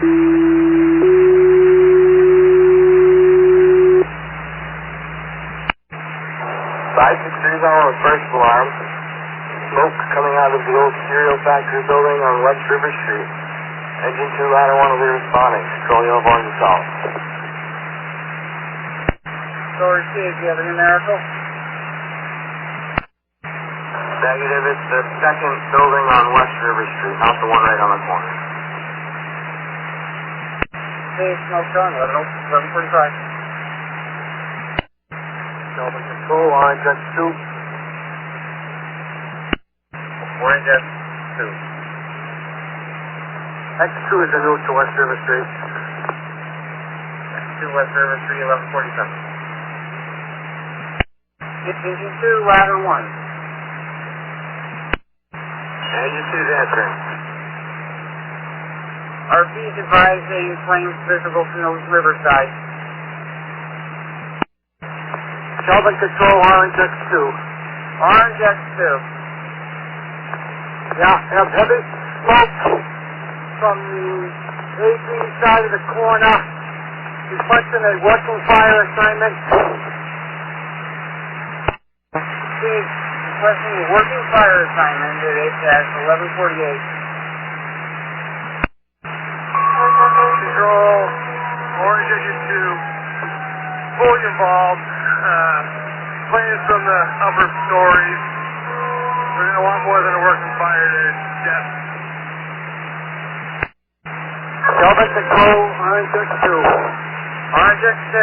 $563 on the first alarm. Smoke coming out of the old cereal factory building on West River Street. Engine 2, ladder 1 will be responding. Control Yellow Barn to solve. Story C, do you have a numerical? Negative, it's the second building on West River Street, not the one right on the corner. Okay, smoke's on, 11:45. Delta Control, Orange X2. Orange X2. X2 is a route to West River Street. X2 West River Street, 11:47. Engine 2, ladder 1. Engine 2 is answering. RP's advising flames visible from the riverside. Delta Control, Orange X2. Orange X2. Yeah, have heavy smoke from the AV side of the corner, requesting a working fire assignment. Chief, requesting a working fire assignment at HS 11:48. Control, Orange Engine 2, fully involved. Planes from the upper stories. We're going to want more than a working fire to death. Delta Control, Orange X2. Orange X2.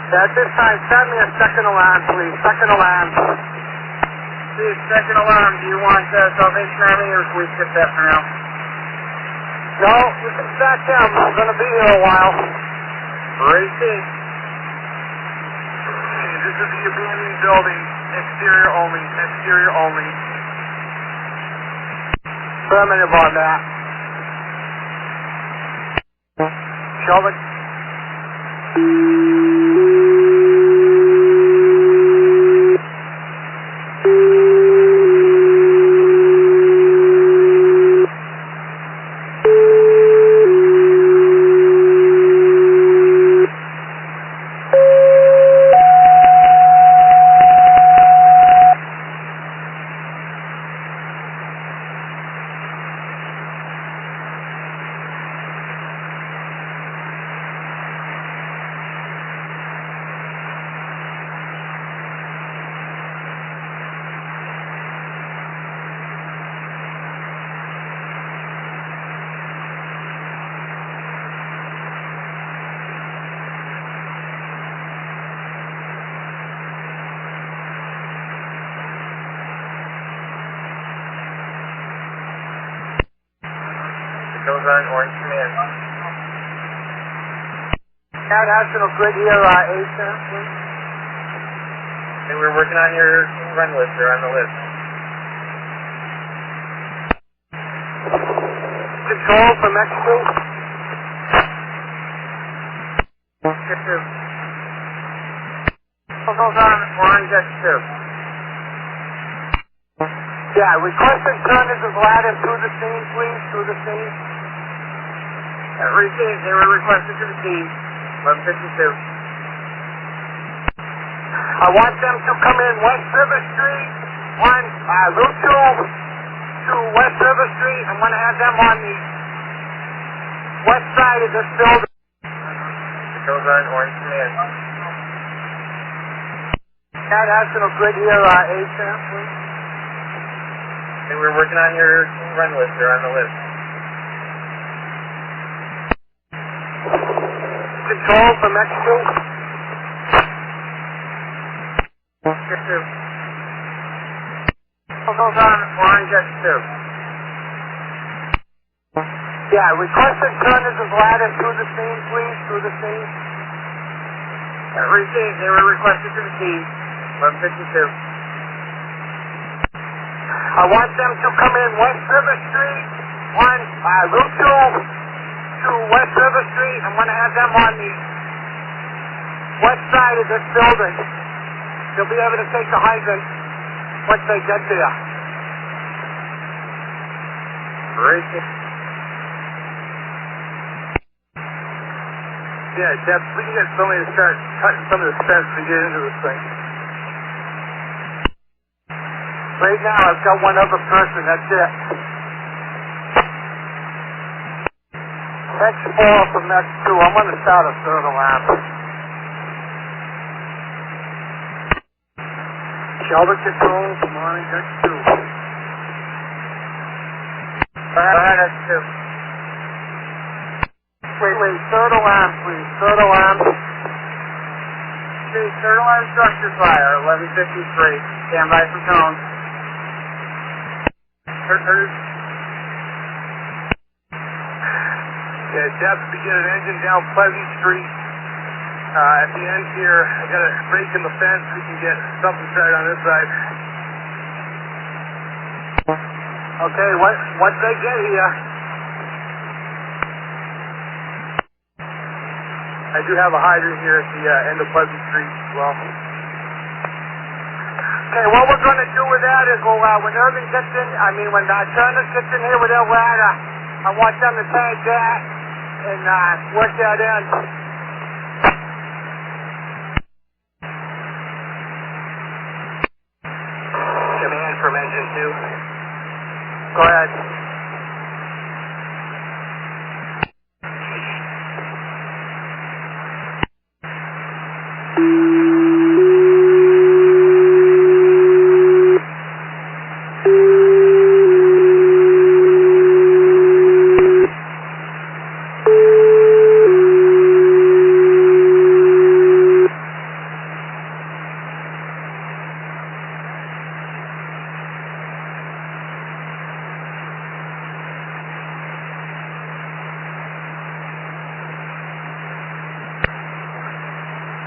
At this time, send me a second alarm, please. Second alarm. Chief, second alarm. Do you want Salvation Army or should we skip that for now? No, you can stack them. I'm going to be here a while. Ready, Chief. This is the abandoned building. Exterior only. Exterior only. Affirmative on that. Sheldon. Goes on Orange Command. Cat National Grid here, ASAP, please. Okay, we're working on your run list. They're on the list. Control from X2. X2. Goes on Orange X2. Yeah, requested turners of ladder to the scene, please, to the scene. Received. They were requested to the scene. 11:52. I want them to come in West River Street on Route 2 to West River Street. I'm going to have them on the west side of this building. It goes on Orange Command. Cat National Grid here, ASAP, please. Okay, we're working on your run list. They're on the list. Control from X2. X2. Goes on Orange X2. Yeah, requested turners of ladder to the scene, please, to the scene. Received. They were requested to the scene. 11:52. I want them to come in West River Street on Route 2 to West River Street. I'm going to have them on the west side of this building. They'll be able to take the hydrant once they get there. Received. Yeah, Jeff, we can get somebody to start cutting some of the fence to get into this thing. Right now, I've got one other person, that's it. Next 4 from next 2, I'm going to start a third alarm. Shelter control, come on, next 2. Go ahead, that's 2. Wait, third alarm, please, third alarm. Okay, third alarm structure fire, 1153. Stand by for tone. Yeah, Jeff, we get an engine down Pleasant Street. At the end here, I got a break in the fence. We can get something started on this side. Okay, once they get here, I do have a hydrant here at the end of Pleasant Street as well. Okay, what we're going to do with that is when Irving gets in, when Turner gets in here with their ladder, I want them to tank that and work that in. Command from engine 2. Go ahead.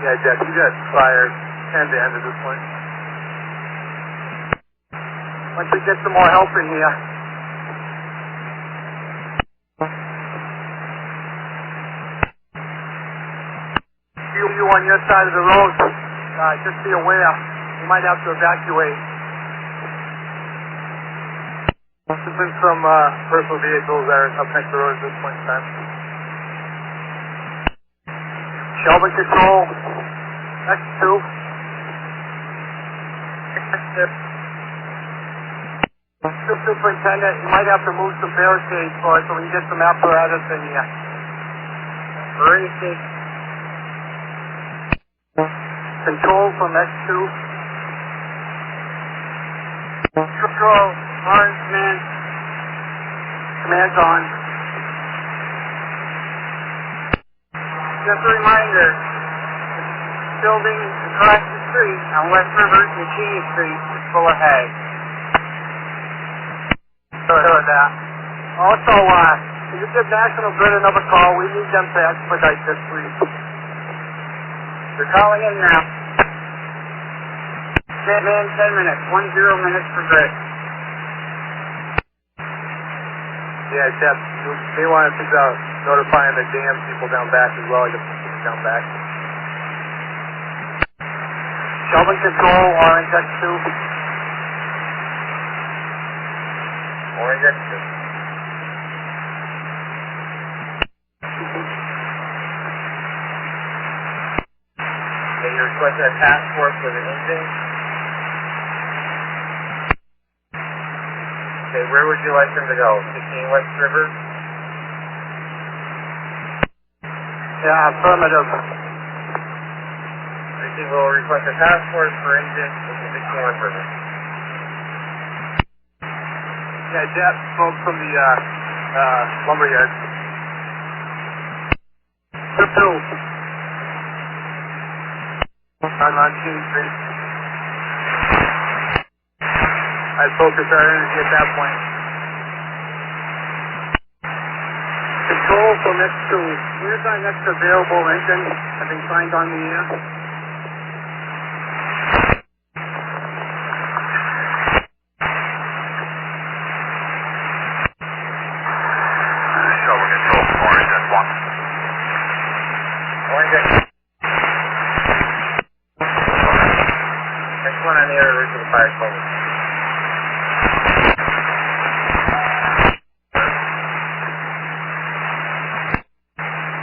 Yeah, Jeff, you got fired end to end at this point. Once we get some more help in here. You on your side of the road, just be aware. You might have to evacuate. There's been some personal vehicles that are up next to the road at this point in time. Shelter control, next 2. Superintendent, you might have to move some barricades for us so we can get some apparatus in here. Barricade. Control from X2. Control, orange command. Command's on. Just a reminder, building across the street on West River and Cheney Street is full of hay. Heard that. Also, can you give National Grid another call? We need them to expedite this, please. They're calling in now. Man, 10 minutes. 10 minutes for Grid. Yeah, Jeff, you may want to think about notifying the dam people down back as well. I guess people down back. Shelter control, orange X2. Orange X2. Okay, you requested a task force with an engine. Okay, where would you like them to go? 16 West River? Yeah, affirmative. Okay, we'll request a task force for engine with 16 West River. Yeah, Jeff spoke from the lumberyard. Trip 2. On Cheney Street. I'd focus our energy at that point. Control from X2. Where's our next available engine? Having signed on the air. Shelter control, orange X1. Orange X1. X1 on the other route to the fire station.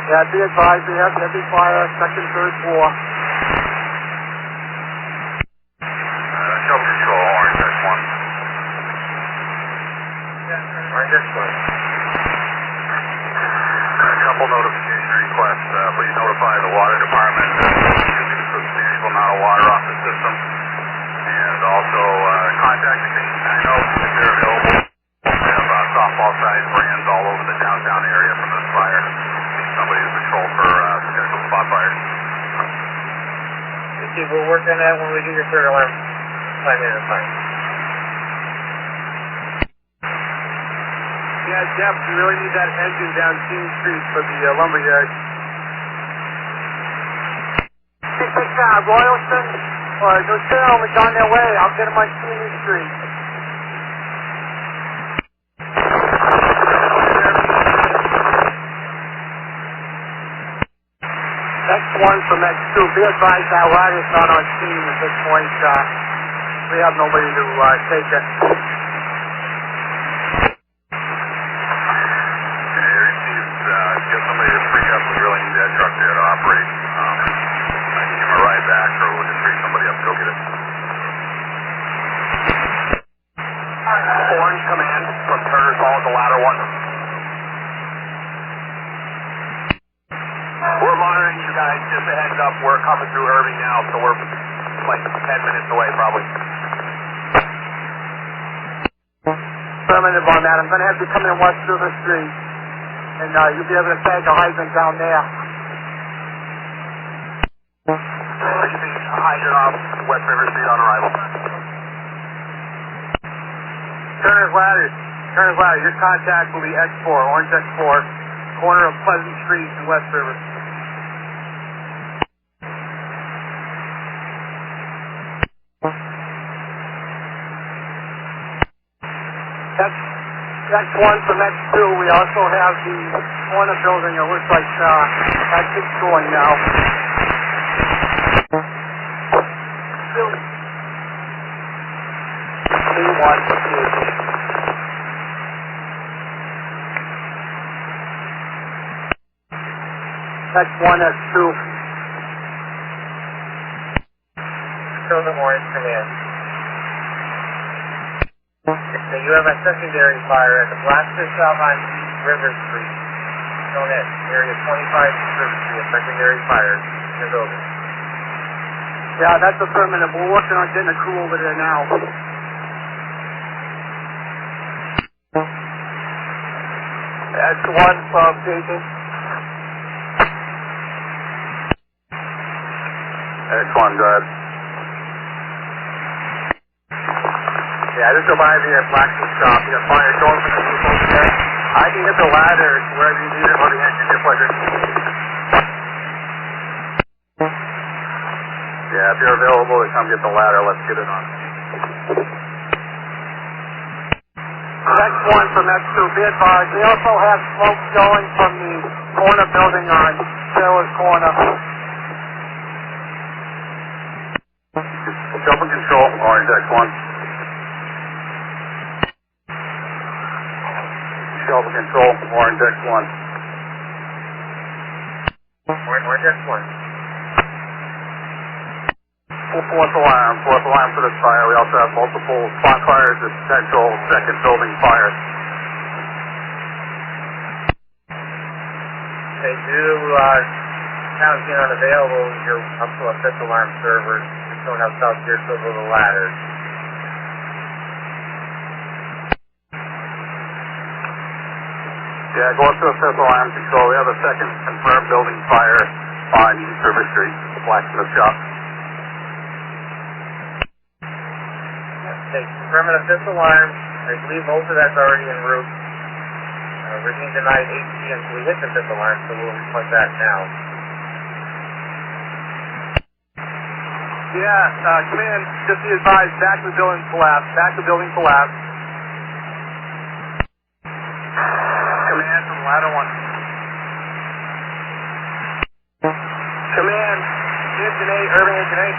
Yeah, be advised, we have heavy fire, second, third floor. Show control, orange X1. Orange X1. A couple notification requests. Please notify the water department that we're using a substantial amount of water off the system. And also contact the Canadian 9 if they're available. We have softball size brands all over the downtown area from this fire. Need somebody to patrol for potential spot fires. Okay, we'll work on that when we do your third alarm. 5 minutes fine. Yeah, Jeff, we really need that engine down King Street for the lumberyard. Royalston or Lucille is on their way. I'll get them on King Street. X1 from X2. Be advised our rider's not on scene at this point. We have nobody to take it. Get somebody to free up. We really need that truck there to operate. I can give him a ride back, or we'll just free somebody up to go get it. Orange command from Turner's Hall at the ladder one. We're monitoring you guys. Just a heads up. We're coming through Irving now, so we're like 10 minutes away probably. Affirmative on that. I'm going to have you come in West River Street. And you'll be able to tag a hydrant down there. Hydrant off West River Street on arrival. Turner's Ladder. Your contact will be X4, orange X4, corner of Pleasant Street in West River. That's one from X2. We also have the corner building. It looks like that keeps going now. C1. X1, X2. Show them orange command. So you have a secondary fire at the Blacksmith Shop on East River Street, shown at area 25 River Street, a secondary fire in the building. Yeah, that's affirmative. We're working on getting a crew over there now. X1 from Jason. X1, go ahead. Yeah, just arrived here at Blacksmith Shop. You got fire going for the people over there. I can get the ladder wherever you need it or the engine, your pleasure. Yeah, if you're available to come get the ladder, let's get it on. X1 from X2, be advised. We also have smoke going from the corner building on Taylor's Corner. Jump and control, orange X1. Shelter control, orange X1. Orange X1. Fourth alarm for this fire. We also have multiple spot fires and potential second building fires. Okay, due to town being unavailable, you're up to a fifth alarm server. Just don't have South Deerfield with the ladders. Yeah, go up to a fifth alarm control. We have a second confirmed building fire on East River Street, Blacksmith Shop. Okay, confirming a fifth alarm. I believe most of that's already en route. We're being denied 8 p.m. so we hit the fifth alarm, so we'll reflect that now. Yeah, command, just be advised, back of the building collapsed. Command from ladder 1. Command, engine 8, Irving engine 8.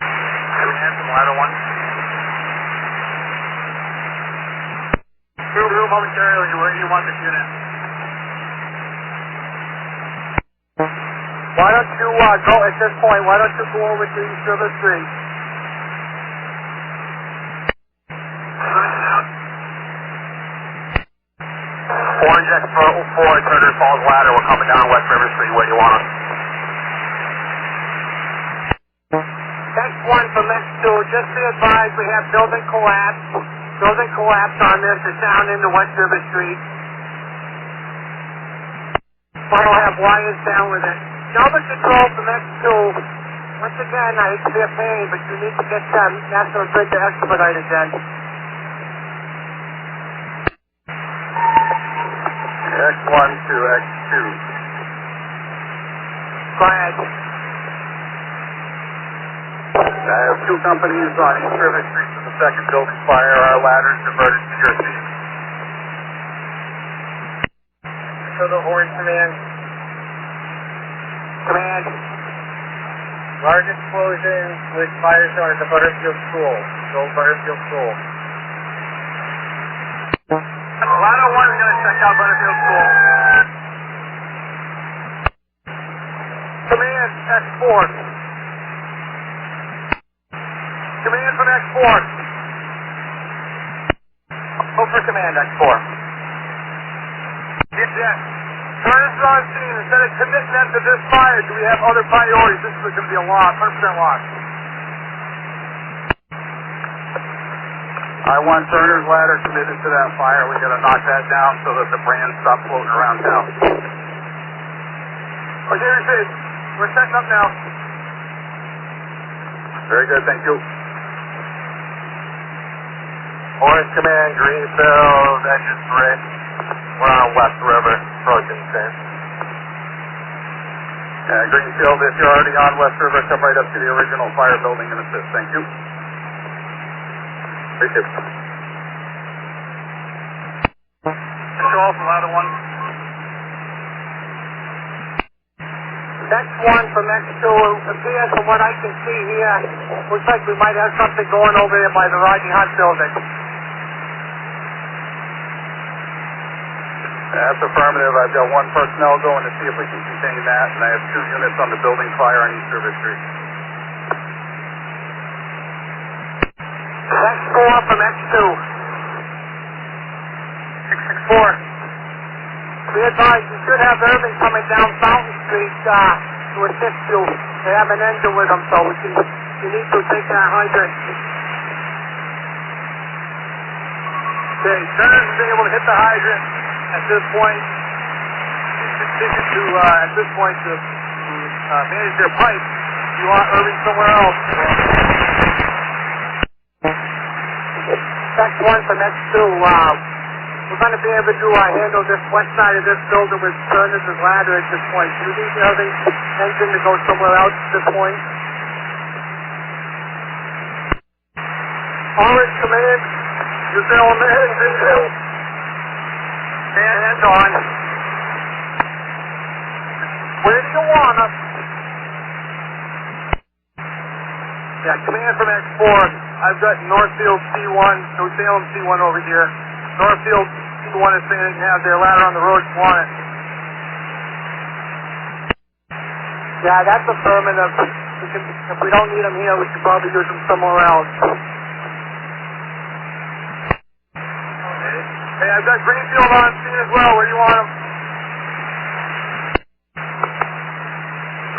Command from ladder 1. Room momentarily where you want this unit. Why don't you go at this point? Why don't you go over to East River Street? Orange X4, Turner Falls Ladder. We're coming down West River Street. Where do you want us? X1 from X2. Just be advised we have building collapse. Building collapse on this. It's down into West River Street. We'll have wires down with it. Number control from X2. Once again, I hate to be a pain, but you need to get National Grid to expedite again. X1 to X2. Go ahead. I have two companies on East River Street for the second building fire. Our ladder's diverted to your seat. So the orange command. Command. Large explosion with fire zone at the Butterfield School. The old Butterfield School. Ladder 1 is going to check out Butterfield School. Command X4. Command from X4. Go for command X4. Yes. Turn us on scene. Instead of committing them to this fire, do we have other priorities? This is going to be a loss, 100% loss. I want Turner's ladder committed to that fire. We got to knock that down so that the brands stop floating around town. Okay, received. We're setting up now. Very good, thank you. Orange Command, Greenfield, engine 3. We're on West River, approaching 10. Greenfield, if you're already on West River, come right up to the original fire building and assist. Thank you. Thank you. Control from ladder 1. X1 from X2 appears from what I can see here. Looks like we might have something going over there by the Rodney Hunt building. That's affirmative. I've got one personnel going to see if we can contain that, and I have 2 units on the building fire on East River Street. X4 from X2. 664. Be advised, you should have Irving coming down Fountain Street to assist you. They have an engine with them, so you need to take that hydrant. Okay, Turner's been able to hit the hydrant at this point. He's continued to, manage their pipe. You want Irving somewhere else? X1 from X2. We're going to be able to handle this west side of this building with Turner's ladder at this point. Do you need Irving's engine to go somewhere else at this point? Orange Command. You're still managing. Hands on. Where do you want us? Yeah, command from X4. I've got Northfield C1, New Salem C1 over here. Northfield C1 is saying they can have their ladder on the road if you want it. Yeah, that's affirmative. If we don't need them here, we can probably use them somewhere else. Hey, I've got Greenfield on scene as well. Where do you want them?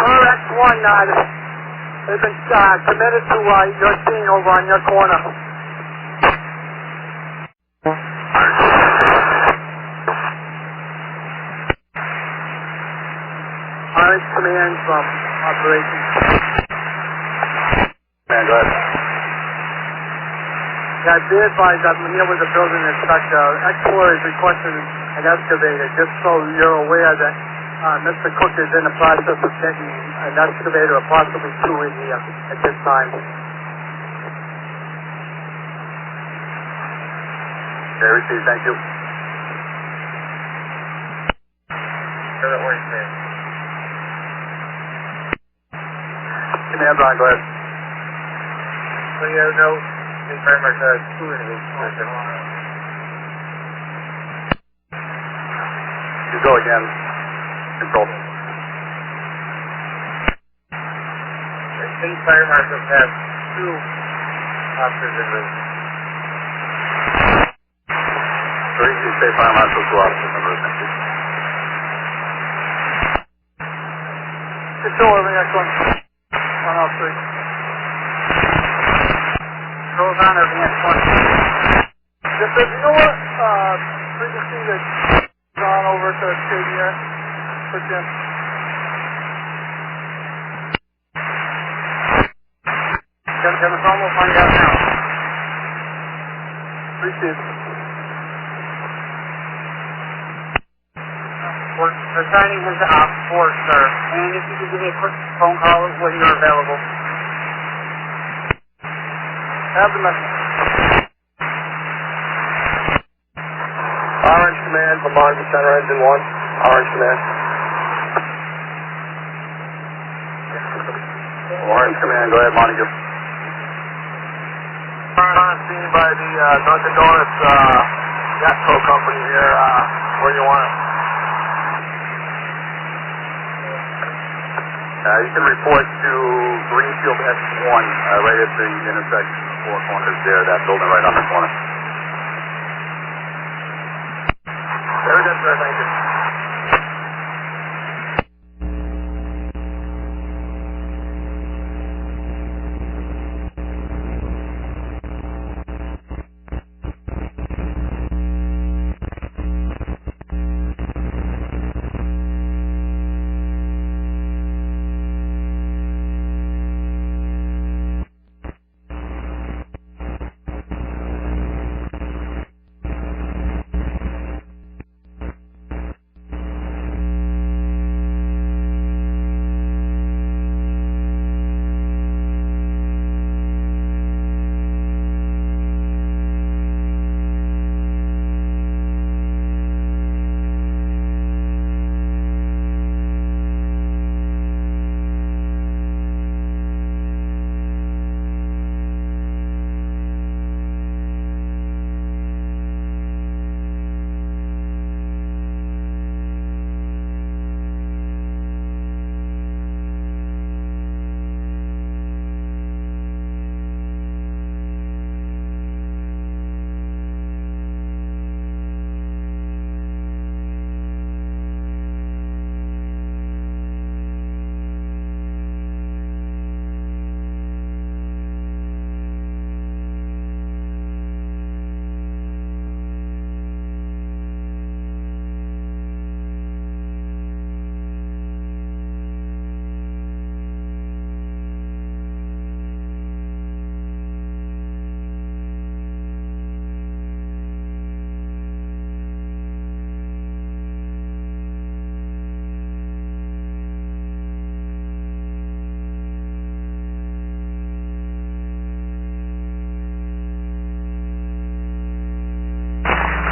X1, they've been committed to your scene over on your corner. Orange Command from Operations. Man, go ahead. Yeah, be advised I'm here with the building inspector. X4 is requesting an excavator, just so you're aware that Mr. Cook is in the process of getting an excavator, or possibly 2 in here at this time. Okay, received. Thank you. So the orange command. Command's on. Go ahead. So you have no environment fluid in this. go again. Control. The state fire marshals have 2 officers in route. 32 state fire marshals, 2 officers en route. Thank you. Control over the next one. 103. Control's on over the next one. Just says, you know what? Frequency that's gone over to Xavier for Jim. Jim, it's almost on down now. Received. We're signing his op 4, sir. And if you could give me a quick phone call when you're available. Have the message. Orange Command, Vermont, Center Engine 1. Orange Command. Orange Command, go ahead, Montague. On scene by the Dunkin' Donuts gas pro company here. Where you want it? You can report to Greenfield X1 right at the intersection of the 4 corners there, that building right on the corner. Very good, sir. Thank you.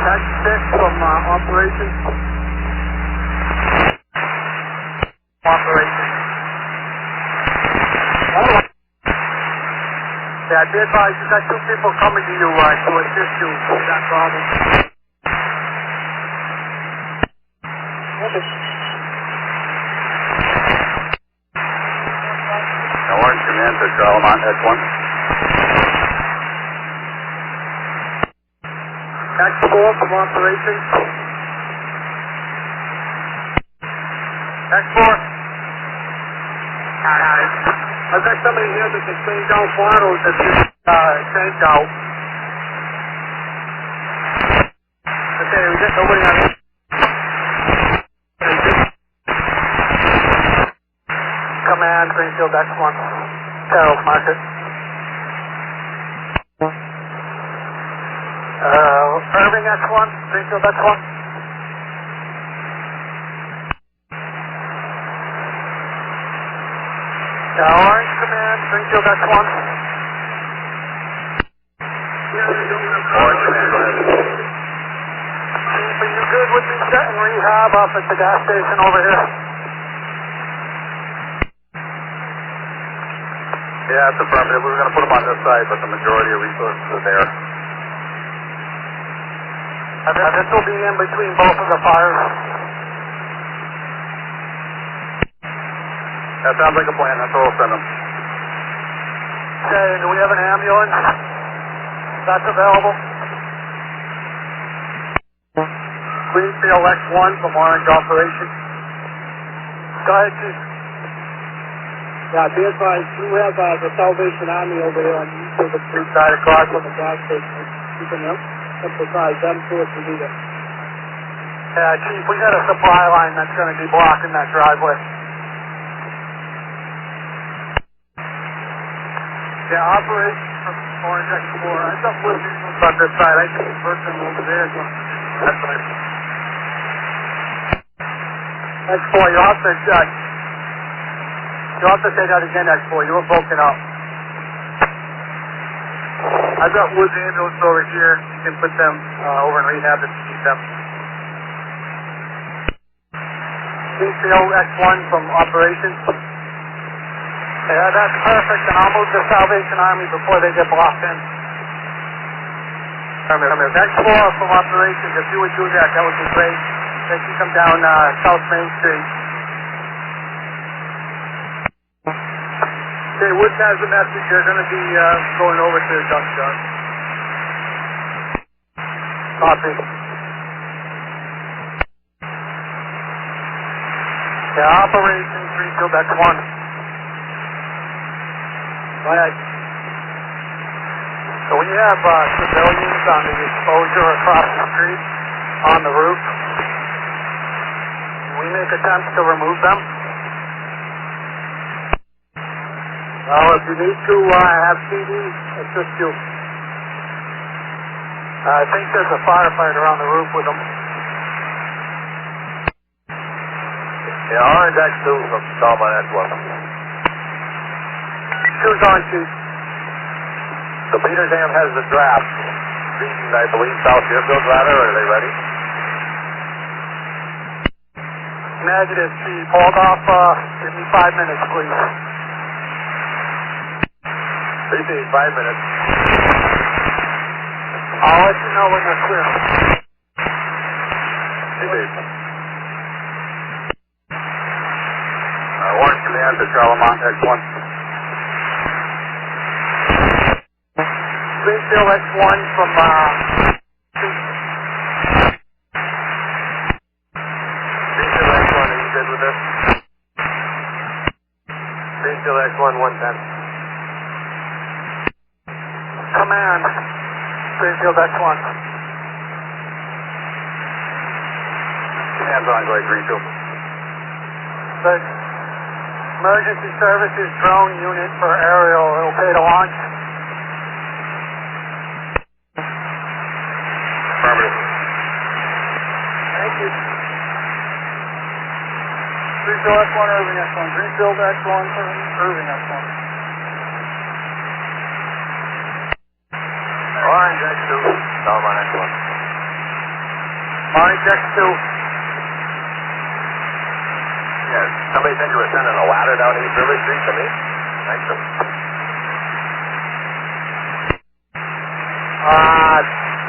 Tax 6 from operations. Operations. Yeah, be advised, you got 2 people coming to you to assist you with that problem. Orange Command to Charlemont X1. Tax 4 from operations. Tax 4. I've got somebody here that can change out bottles that you changed out. Okay, we get nobody on it. Command, Greenfield X1. Carroll, market. Irving X1, Greenfield X1. Orange Command, Greenfield X1. Orange Command, go ahead. Are you good with me setting rehab up at the gas station over here? Yeah, it's affirmative. We were going to put them on this side, but the majority of resources are there. And this will be in between both of the fires. That sounds like a plan. That's what we'll send them. Okay, do we have an ambulance that's available? Greenfield X1 from Orange Operation. Go ahead, Chief. Yeah, be advised, you have the Salvation Army over here on the east of the street Side across from the gas station. You can emphasize them too if you need it. Yeah, Chief, we got a supply line that's going to be blocking that driveway. Yeah, operations from Orange X4. I thought we'll do on this side. I think the person over there is going to do that side. X4, you'll have to say that again, X4. You were broken up. I've got Woods ambulance over here. You can put them over in rehab if you need them. Greenfield X1 from operations. Yeah, that's perfect, and I'll move the Salvation Army before they get blocked in. X4 from operations, if you would do that, that would be great. They can come down South Main Street. Okay, Woods has a message. They're going to be going over to the dump yard. Copy. Yeah, operations, Greenfield X1. Go ahead. So we have civilians on the exposure across the street on the roof. We make attempts to remove them. Well, if you need to have PD assist you. I think there's a firefighter on the roof with them. Yeah, Orange X2 from Starman X1. Shoes on, Chief. So Petersham has the draft. Reaching, I believe, South Deerfield ladder. Are they ready? Negative, Chief. Hold off. Give me 5 minutes, please. 5 minutes. I'll let you know when they're clear. Orange Command to Charlemont X1. Greenfield X1 from Greenfield X1, are you good with this? Greenfield X1, 110. Command. Greenfield X1. Command's on, go ahead, Greenfield. The emergency services drone unit for aerial, okay to launch? Affirmative. Thank you. Greenfield X1, Irving X1. Greenfield X1, Irving X1. Orange X2, Starman X1. Orange X2. Yeah, somebody said you were sending a ladder down East River Street to me? Thanks.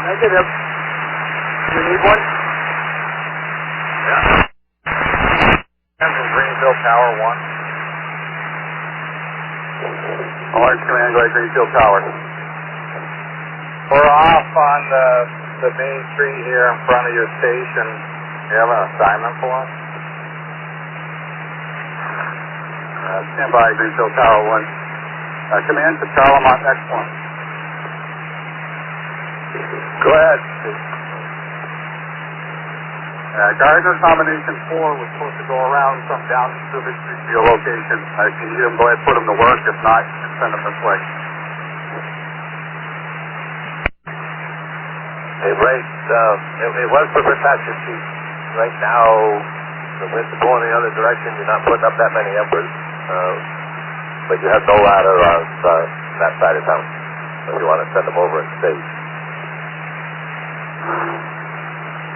Negative. You need one? Yeah. And from Greenfield Tower 1. Orange Command, go ahead, Greenfield Tower. We're off on the main street here in front of your station. Do you have an assignment for us? Stand by, Greenfield Tower 1. Command to Charlemont X1. Go ahead. Gardner combination 4 was supposed to go around from down East River Street to your location. If you need them, go ahead and put them to work. If not, you can send them this way. Hey, right, it was for protection, Chief. Right now, the wind's blowing the other direction. You're not putting up that many embers. But you have no ladder on that side of town. If you want to send them over and stage.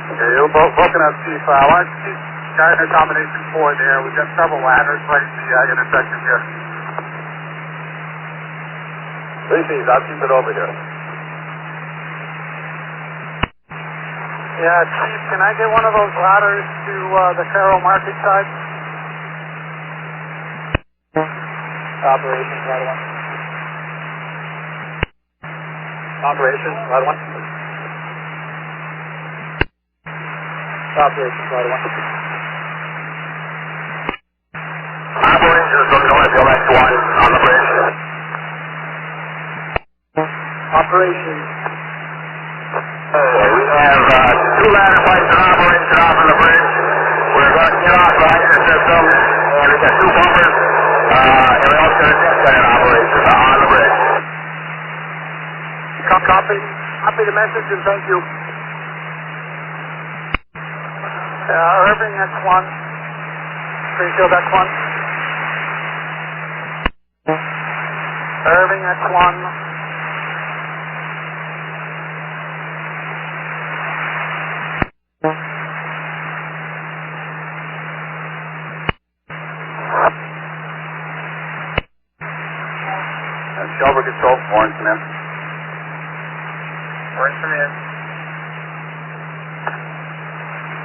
Okay, you're both broken up, Chief. I want to keep Gardner combination 4 there. We've got several ladders right at the intersection here. 3Ps, I'll keep it over here. Yeah, Chief, can I get one of those ladders to the Carroll Market side? Operations, right one. Operations, right one. Operations, right one. Operations, looking over the LX1 on the bridge. Operations. Okay, we have two ladder flights in operation off of the bridge. We're going to get off the anchor system, and we got two bumpers, and we also got a jet gun in operation on the bridge. Copy. Copy the message and thank you. Irving, X1. Springfield, X1. Irving, X1. Shelby Control, Orange Command. Orange Command.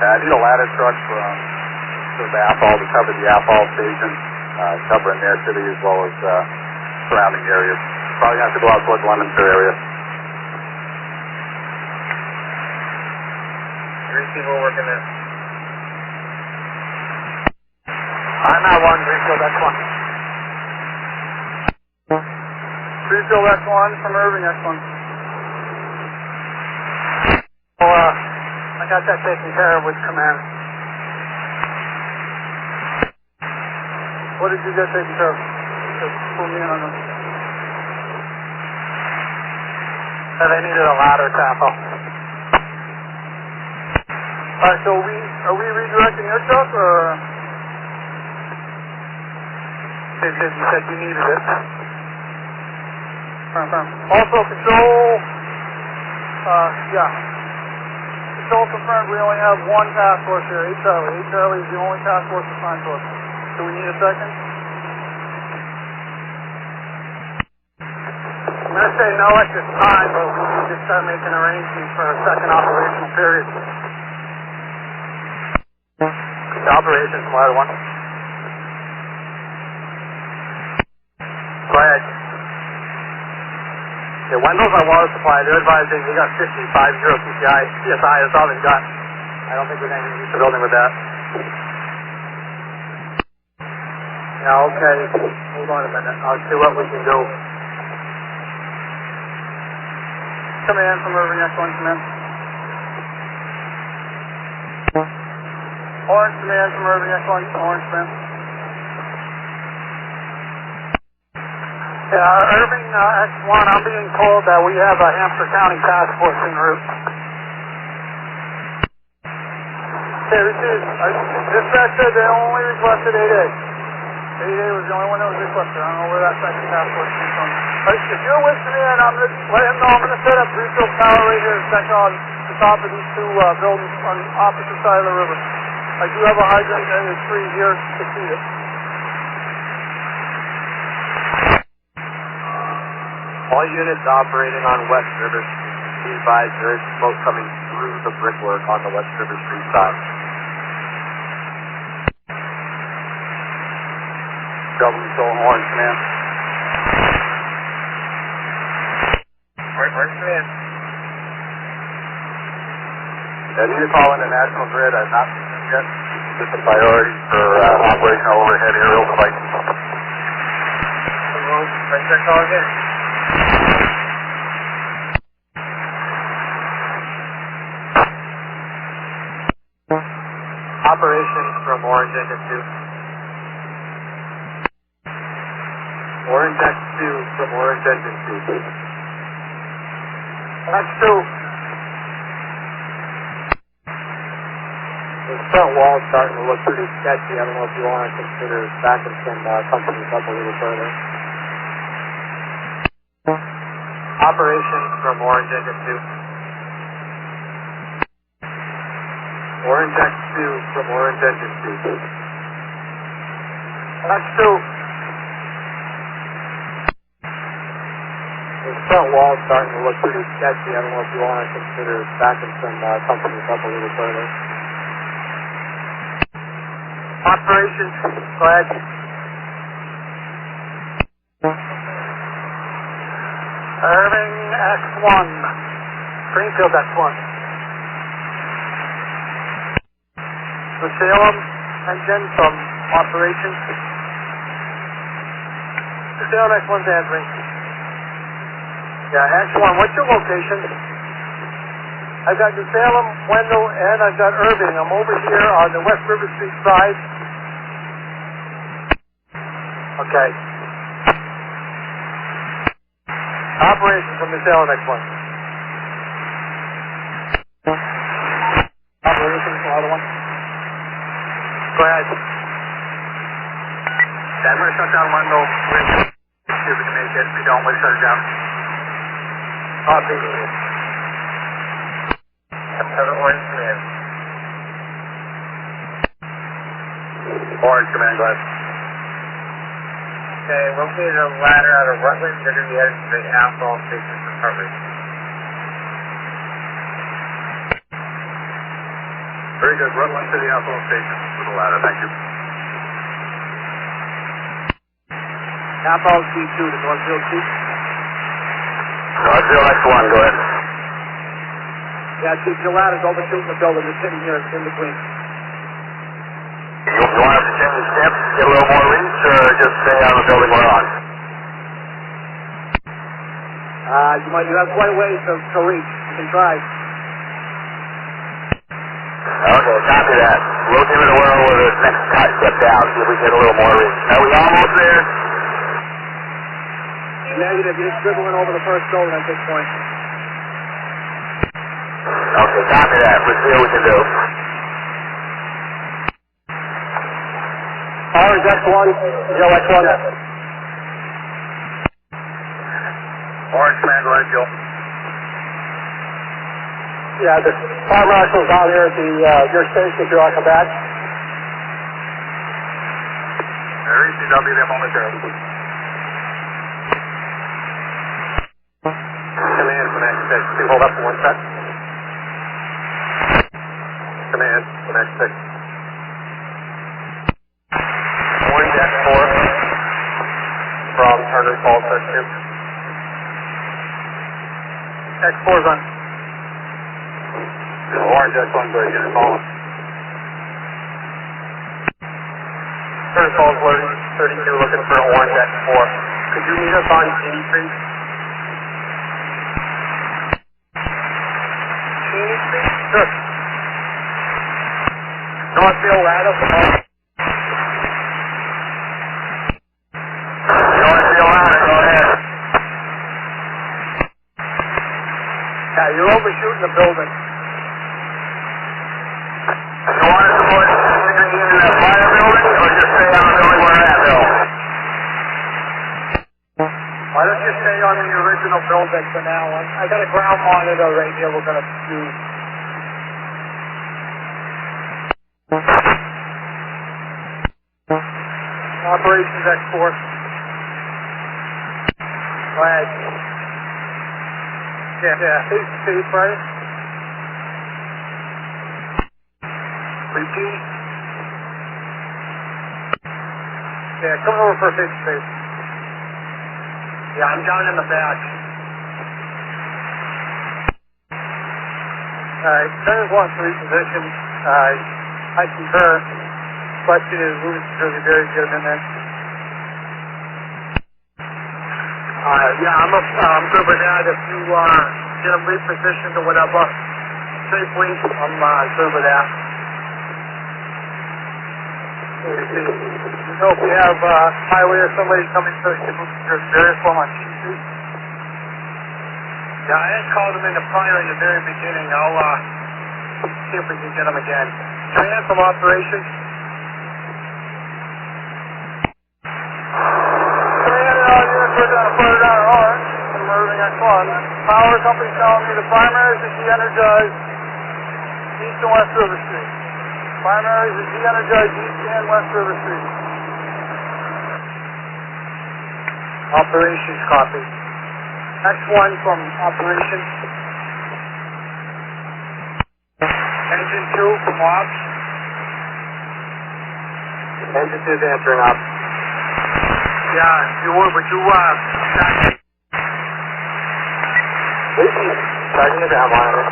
I need a ladder truck from the AFOL to cover the AFOL station, covering their city as well as surrounding areas. Probably going to have to go out towards the Leominster area. Receiver working there. I'm at one, Greenfield X1. Greenfield X1 from Irving X1. Well, I got that taken care of with command. What did you get taken care of? Just pull me in on them. They needed a ladder tackle. Alright, so are we redirecting your truck, or? You said you needed it. Also, control, yeah. Control confirmed, we only have one task force here, 8 Charlie. 8 Charlie is the only task force assigned to us. Do we need a second? I'm going to say no at this time, but we need to start making arrangements for a second operational period. Operations, ladder one. Go ahead. Yeah, Wendell's our water supply. They're advising we got 50, 5-0 PCI. CSI, that's all they've got. I don't think we're going to use the building with that. Yeah, okay. Hold on a minute. I'll see what we can do. Come in from Irving X1, come in. Orange command from Irving X1, Orange command. Yeah, Irving X1, I'm being told that we have a Hampshire County task force en route. Okay, dispatch said they only requested 8A. 8A was the only one that was requested. I don't know where that second task force came from. If you're with me, and I'm going to let him know I'm going to set up Greenfield Tower right here and check on the top of these two buildings on the opposite side of the river. I do have a hydrant and a tree here to feed it. All units operating on West River Street, be advised there is smoke coming through the brickwork on the West River Street side. Double Control, Orange Command. Orange Command. Yeah, these are calling the National Grid. I've not seen them yet. Just a priority for operational overhead aerial devices. Right there, call again. Operations from Orange Engine 2. Orange X2 from Orange Engine 2. X2. The front wall's starting to look pretty sketchy. I don't know if you want to consider backing some companies up a little further. Operations from Orange Engine 2. Orange X2 from Orange Engine 2. X2. The front wall's starting to look pretty sketchy. I don't know if you want to consider backing some companies up a little further. Operations, go ahead. having X1. Springfield X1. The Salem engine from operations. The Salem X1's answering. Yeah, X1, what's your location? I've got New Salem, Wendell, and I've got Irving. I'm over here on the West River Street side. Okay. Operation from the Salem X1. Operation from the other one. Go ahead. I'm going to shut down Wendell. See if we can make it. If we don't, we'll shut it down. Copy. Orange Command. Orange Command, go ahead. Okay, located a ladder out of Rutland. You're going to be headed to the asphalt station for coverage. Very good. Rutland to the asphalt station with a ladder. Thank you. Apple C2 to Northfield 2. Northfield X1, go ahead. Yeah, Chief, your ladder's overshooting the building. You're sitting here in between. You want us to change the step, get a little more reach, or just stay on the building we're on? You have quite a ways to reach. You can try. Okay, copy that. We'll give it a whirl with the next step down, see if we get a little more reach. Are we almost there? Negative. You're scribbling over the first building at this point. Okay, copy that. Let's see what we can do. Ours X1, Joe X1. Orange Command, go ahead, Joe. Yeah, the fire marshal's out here at your station if you want to come back. ECW there momentarily. Command, next six. Please hold up for 1 sec. Command, next six. Orange X4 from Turner Falls, Section 2. X4's on. Orange X1, go ahead, get it falling. Turner Falls, 32, looking for Orange X4. Could you meet us on Cheney Street? Cheney Street? Sure. Northfield ladder for Northfield ladder, go ahead. Yeah, you're overshooting the building. You want us to put anything in the fire building, or just stay on the building we're at, Bill? Why don't you stay on the original building for now? I got a ground monitor right here we're going to use. Operations X4. Go ahead. Yeah. Face, right? Repeat. Yeah, come over for a face-to-face. Yeah, I'm down in the back. Alright, Centers wants to reposition. I concur. Question is, moving security very good in there. Yeah, I'm good with that. If you get them repositioned or whatever, safely, I'm good with that. You know, if we have highway or somebody coming so you can move security very slow on T2. Yeah, I had called them in the fire in the very beginning. I'll see if we can get them again. Command from operations. Power company telling me the primaries are de-energized east and west River Street. Primaries are de-energized east and west River Street. Operations copy. X1 from operations. Engine 2 from ops. Engine 2 is answering up. Yeah, you would you Starting it down, monitor.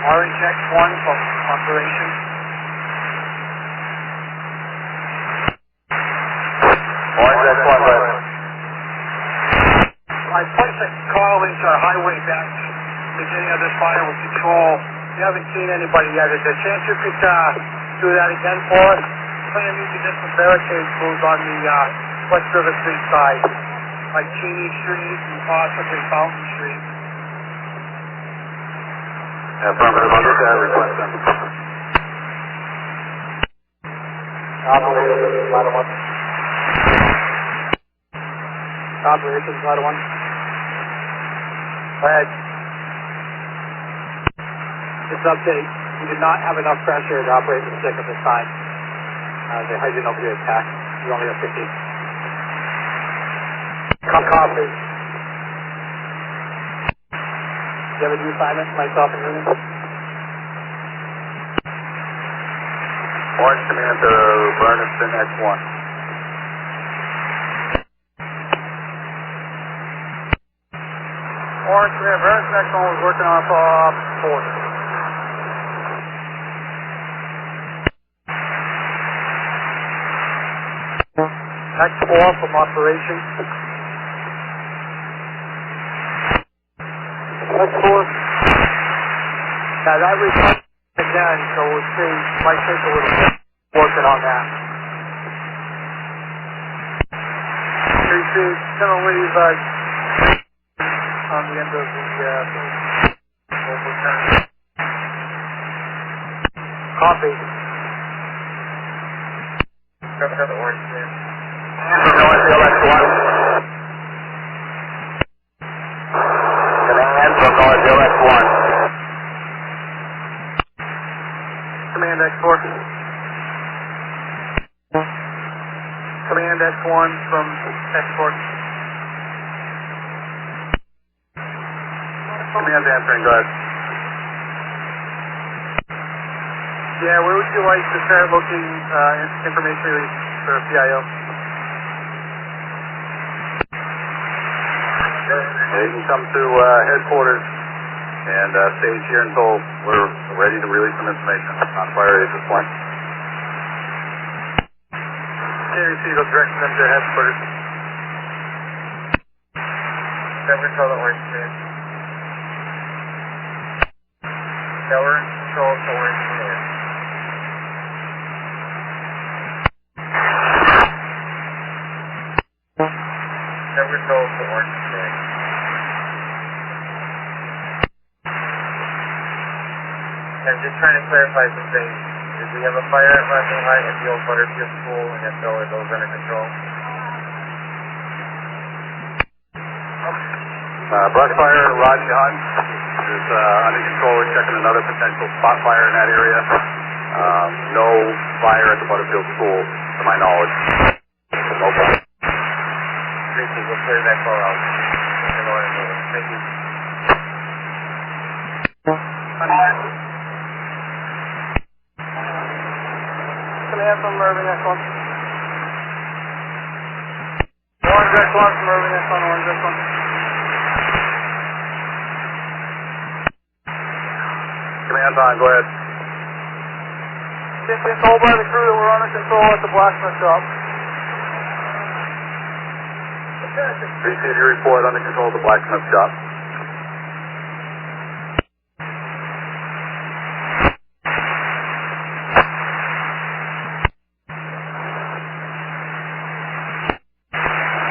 Orange X1 from operation. Orange X1, right. I placed a call into our highway back beginning of this fire with control. You haven't seen anybody yet. Is there a chance you could do that again for us? Plan to need to get some barricades moved on the West River Street side, like Cheney Street and possibly Fountain Street. Affirmative, understand, request them. Operations, ladder 1. Operations, ladder 1. Go ahead. This update, we did not have enough pressure to operate the stick at this time. The hydrant over here is packed. We only have 50. Copy. Do you have a new assignment for myself and Ruben? Orange Command to Bernardson X1. Orange Command, Bernardson X1 was working on 4. X4 from operation. X4. Now that request again, so we'll see. Might take a little bit working on that. It's going to leave on the end of the Copy. Command from Orange X1. Command from Northville X1. Command X4. Command X1 from X4. Command's answering, go ahead. Yeah, where would you like to start looking information release for PIO? Yeah, you can come to headquarters and stage here until we're ready to release some information on fire at this point. Can you see those directing them to headquarters? Then we call the orange command. Yeah, we're in control of the orange command. Then we control the orange command. I'm just trying to clarify some things. Did we have a fire at Rushing High at the old Butterfield School, and if so, are those under control? Brush fire at Raji Hunt is under control. We're checking another potential spot fire in that area. No fire at the Butterfield School, to my knowledge. No fire. Tracy, we'll clear that call out. Thank you. Command from Irving X1. Orange X1 from Irving X1, Orange X1. Command's on, go ahead. Being told by the crew that we're under control at the blacksmith shop. Received your report, under control of the blacksmith shop.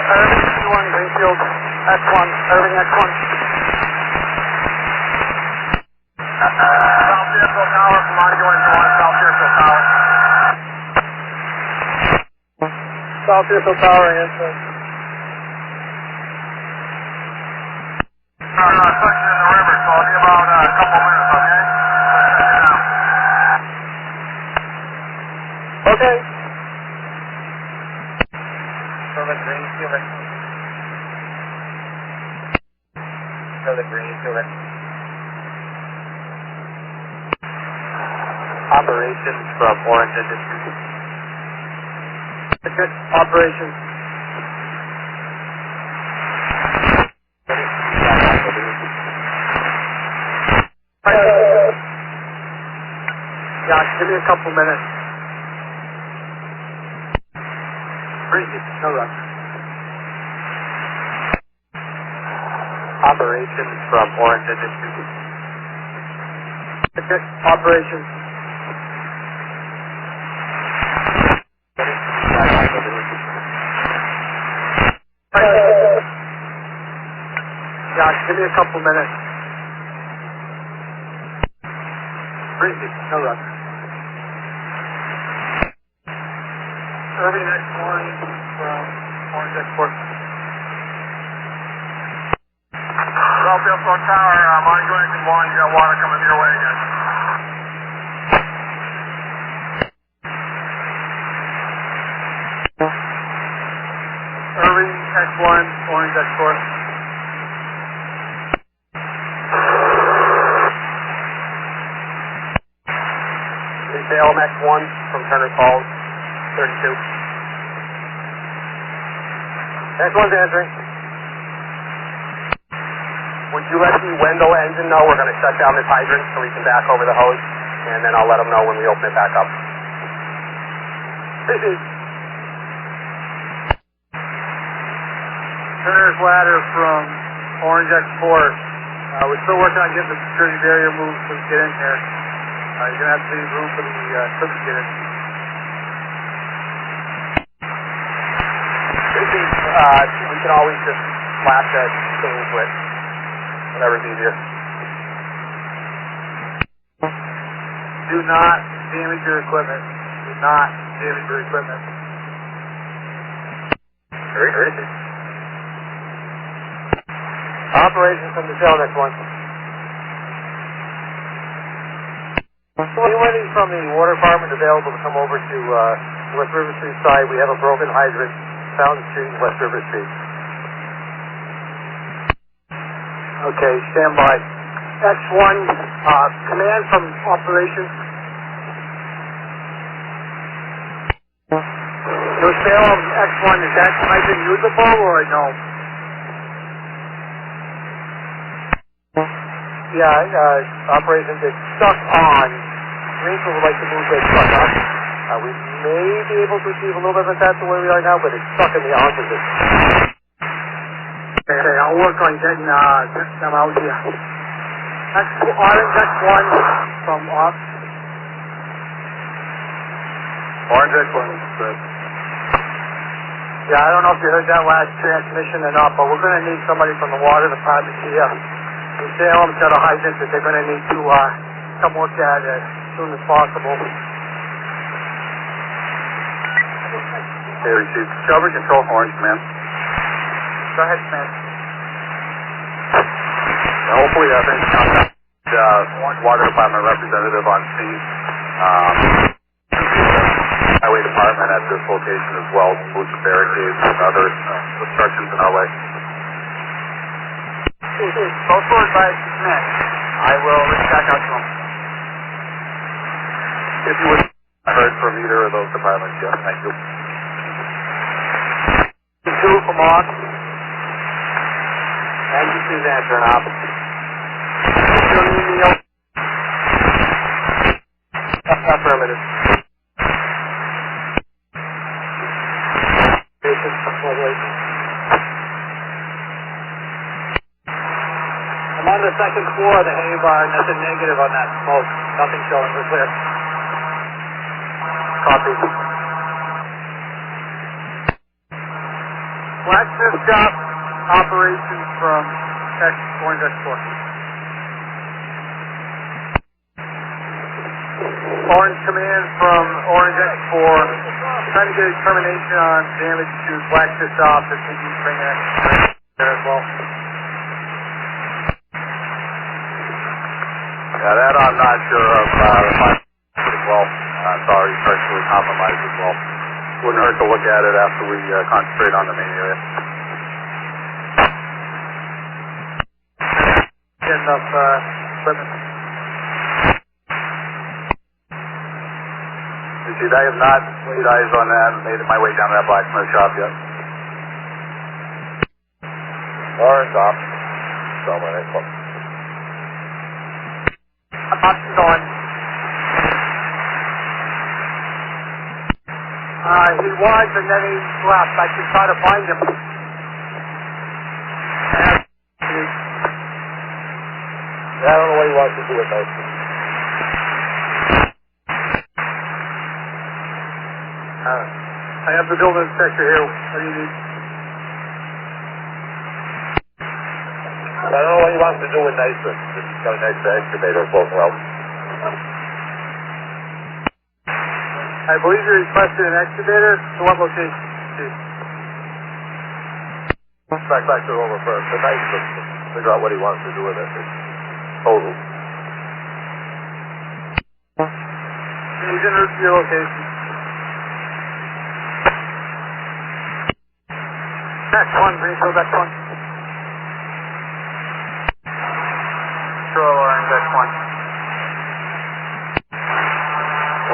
Irving X1, Greenfield X1, Irving X1. South Deerfield Tower from ongoing to South Deerfield Tower. South Deerfield Tower, answer. Pushing in the river, so I'll be about a couple minutes, okay? Okay. From the Greenfield. From the Greenfield. Operations from Orange Industries. Operations. Yeah, give me a couple minutes. Crazy. No rush. Operations from Orange Industry. Okay, operations. Yeah, give me a couple minutes. Crazy. No rush. Irving X1 from Orange Export. Philadelphia Phone Tower, Montague Engine 1, you got water coming your way again. Irving X1, Orange Export. Salem X1 from Turner Falls, 32. X1's answering. Would you let the Wendell engine know we're going to shut down this hydrant so we can back over the hose, and then I'll let them know when we open it back up. Turner's ladder from Orange Export. We're still working on getting the security barrier moved so we can get in here. You're going to have to leave room for the cook to get in. We can always just flash that chain switch. Whatever's easier. Do not damage your equipment. Do not damage your equipment. Very easy. Operations from the Salem X1. Anybody from the water department available to come over to West River Street side? We have a broken hydrant, Fountain Street, West River Street. Okay, stand by. X1, command from operations. So Salem X1, is that hydrant usable or no? Yeah, operations, it's stuck on. Greenfield would like to move this truck up. We may be able to achieve a little bit of a test to where we are now, but it's stuck in the opposite. Okay, I'll work on getting them out here. Orange X1 from off. Orange X1 is good. Yeah, I don't know if you heard that last transmission or not, but we're going to need somebody from the water department here. In Salem's got a hydrant that they're going to need to come look at as soon as possible. Okay, received. Discovery Control from Orange Command. Go ahead, Smith. Hopefully, things contact water department representative on scene. Highway department at this location as well, move some barricades and other obstructions in our way. Both forward by Smith. I will reach back out to him. If you would, I heard from either of those departments, yes, thank you. 2 from Ox. And you see that turn up. Affirmative. I'm on the second floor of the hay barn. That's a negative on that smoke. Nothing showing. We're clear. Copy. Blacksmith shop operations from Orange Export. Orange command from Orange Export. Trying to get a determination on damage to Blacksmith shop if we can bring it there as well. Yeah, that I'm not sure of. As well. Sorry, partially compromised as well. Wouldn't hurt to look at it after we concentrate on the main area. Get enough equipment. You see, I have not laid eyes on that and made my way down to that blacksmith shop yet. Orange off. Somewhere. Options on. he was, and then he left. I can try to find him. I don't know what he wants to do with those. I have the building inspector here. What do you need? I don't know what he wants to do with Nysa. This is got a nice excavator floating well. I believe you requested an excavator. To what location, Chief? Back to over first. The Nysa, figure out what he wants to do with it. Total. He's in your location. Next one, Greenfield, next one. Control orange, next one.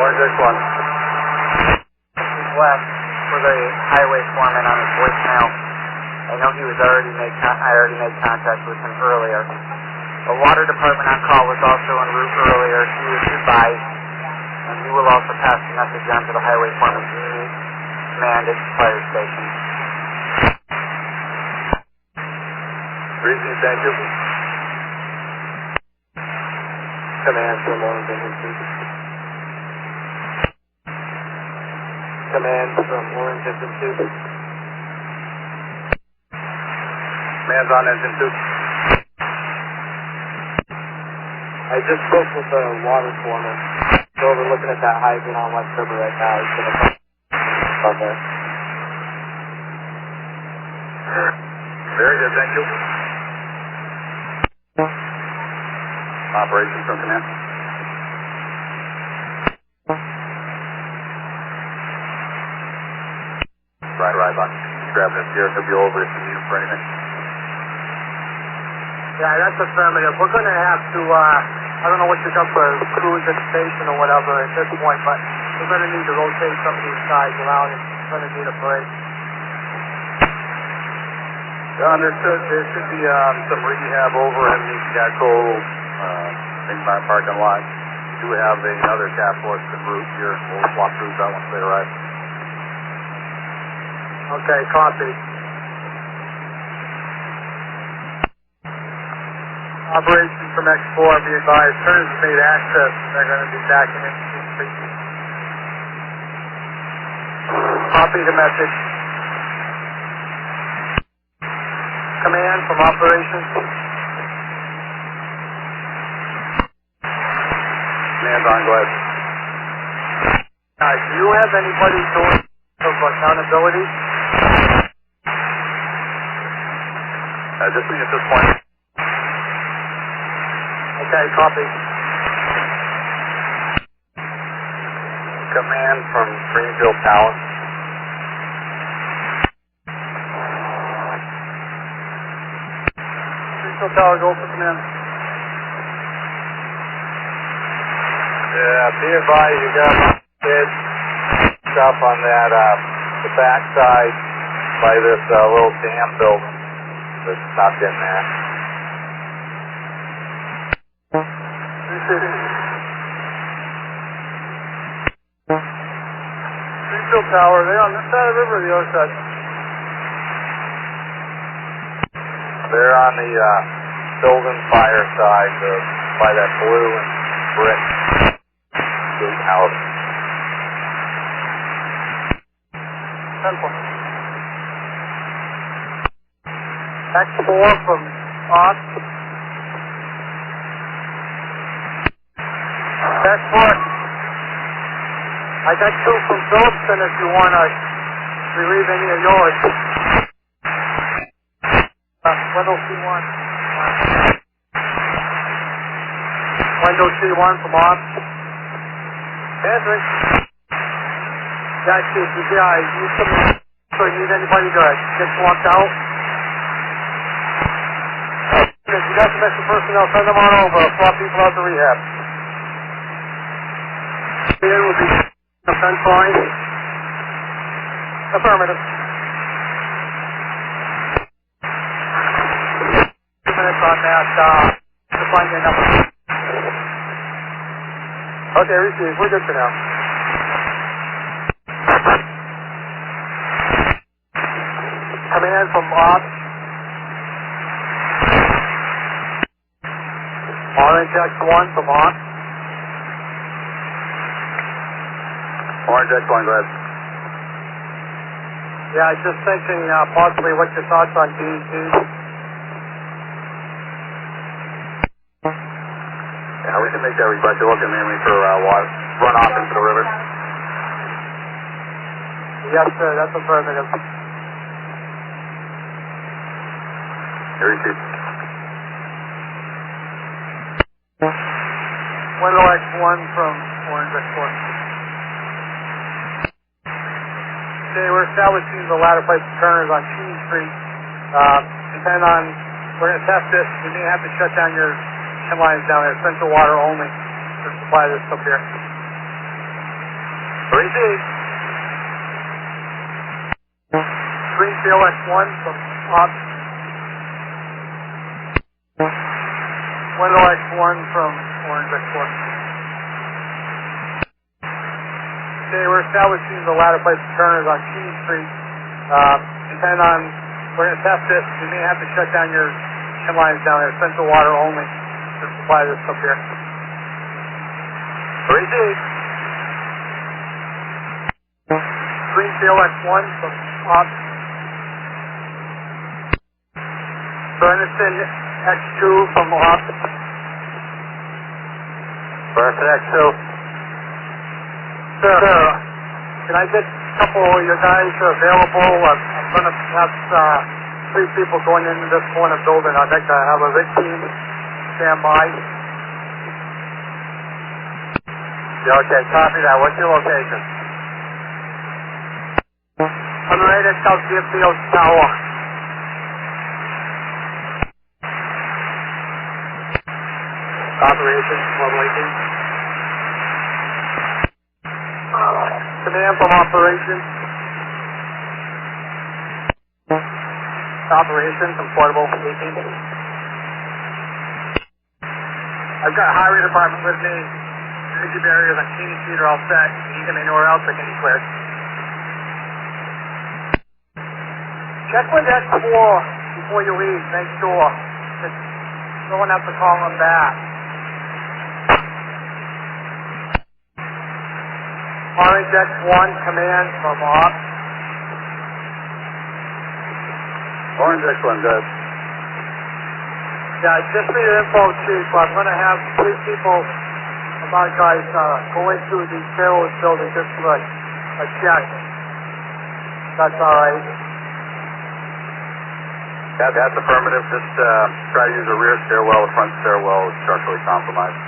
Orange, next one. He's left for the highway foreman on his voicemail. I know he was I already made contact with him earlier. The water department on call was also en route earlier. He was advised, and he will also pass the message on to the highway foreman's command at the fire station. Greasy, thank you. Command from Orange Engine 2. Command from Orange Engine 2. Command's on engine 2. I just spoke with the water foreman. He's over looking at that hydrant on West River right now. He's going to come on there. Very good, thank you. Operations from command. Right, Bob. Grab this gear. He'll be over if you need him for anything. Yeah, that's affirmative. We're going to have to, I don't know what you've got for crews at the station or whatever at this point, but we're going to need to rotate some of these guys around and we're going to need a break. Yeah, understood. There should be some rehab over in the Gacko parking lot. We do have another task force en route here. We'll walk through that once they arrive. Okay, copy. Operation from X4, be advised, turns made access. They're going to be backing into the street. Copy the message. Command from operations. Command's on, go ahead. Do you have anybody doing of accountability? Just me at this point. Okay, copy. Command from Greenfield Tower. Greenfield Tower, go for command. Yeah, be advised you got dead stuff on that, the back side by this little dam building that's tucked in there. Greenfield Tower, are they on this side of the river or the other side? They're on the building fire side by that blue and brick house. X4 from Ox. X4. I got 2 from Phillipson if you want to relieve any of yours. Window C1. Window C1 from Ox. Patrick. Yeah, Chief, yeah, you need anybody to get swapped out? If you got some extra personnel, send them on over. I'll swap people out to rehab. Here will be a fence line. Affirmative. 2 minutes on that, to find your number. Okay, receive. We're good for now. command from Ops. Orange X1 from Ops. Orange X1, go ahead. Yeah, I was just thinking possibly what's your thoughts on DET? Yeah, we can make that request. You're looking mainly for water runoff into the river. Yes, sir, that's affirmative. Here you see. Window X1 from Orange X4. Okay, we're establishing the ladder pipe turners on Sheen Street. Depending on, we're going to test it. We may have to shut down your lines down there, central water only, to supply this up here. Receive. Greenfield X1 from Ops. Window X1 from Orange X4. Okay, we're establishing the ladder pipe turners on Sheen Street. Depending on, we're going to test it. We may have to shut down your lines down there, central water only, to supply this up here. Receive. Greenfield X1 from Ops. Bernison X2 from Ops. Bernison X2. Sir, can I get a couple of your guys available? I'm going to have 3 people going into this corner building. I'd like to have a rig team stand by. Yeah, okay, copy that. What's your location? 108 South Deerfield Tower. Operations, level 18. Command from operations. Operations from portable 18. I've got highway department with me. Energy barriers on Cheney Street are all set. If you need them anywhere else, they can be cleared. Check with X4 before you leave. Make sure. No one has to call them back. Orange X1 command from Ops. Orange X1, good. Yeah, I just need an info chief. I'm going to have 3 people, my guys, go into the Fairwood building just for a check. That's all right. Yeah, that's affirmative. Just try to use a rear stairwell. The front stairwell is structurally compromised.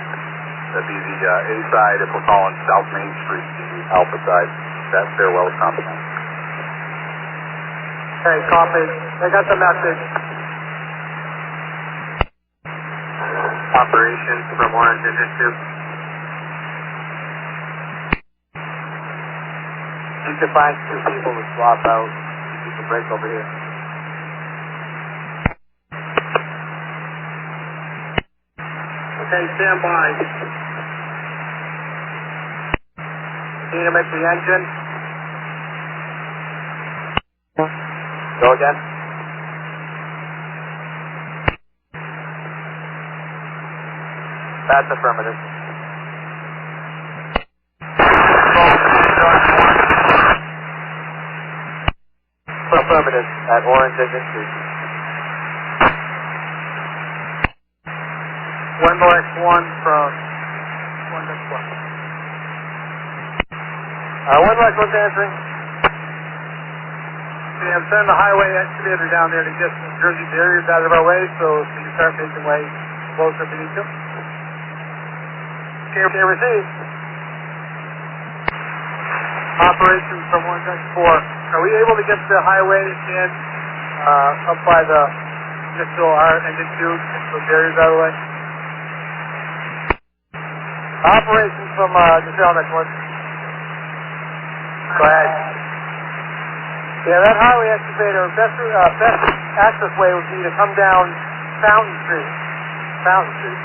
That'd be the A side if we're calling South Main Street, the Alpha side. That stairwell is compromised. Okay, copy. I got the message. Operations from Orange Institute. You can find 2 people to swap out. You can break over here. Okay, stand by. Need to make the engine. Go again. That's affirmative. Affirmative at Orange Institute. Window X1 from Window X1. Window X1's answering. See, I'm sending the highway excavator down there to get some Jersey barriers out of our way so we can start making way closer if we need to. Okay, received. Operations from Orange X4. Are we able to get the highway in up by the initial R engine 2 and the barriers out of the way? Operations from the tail next one. Go ahead. Yeah, that highway excavator, best access way would be to come down Fountain Street. Fountain Street.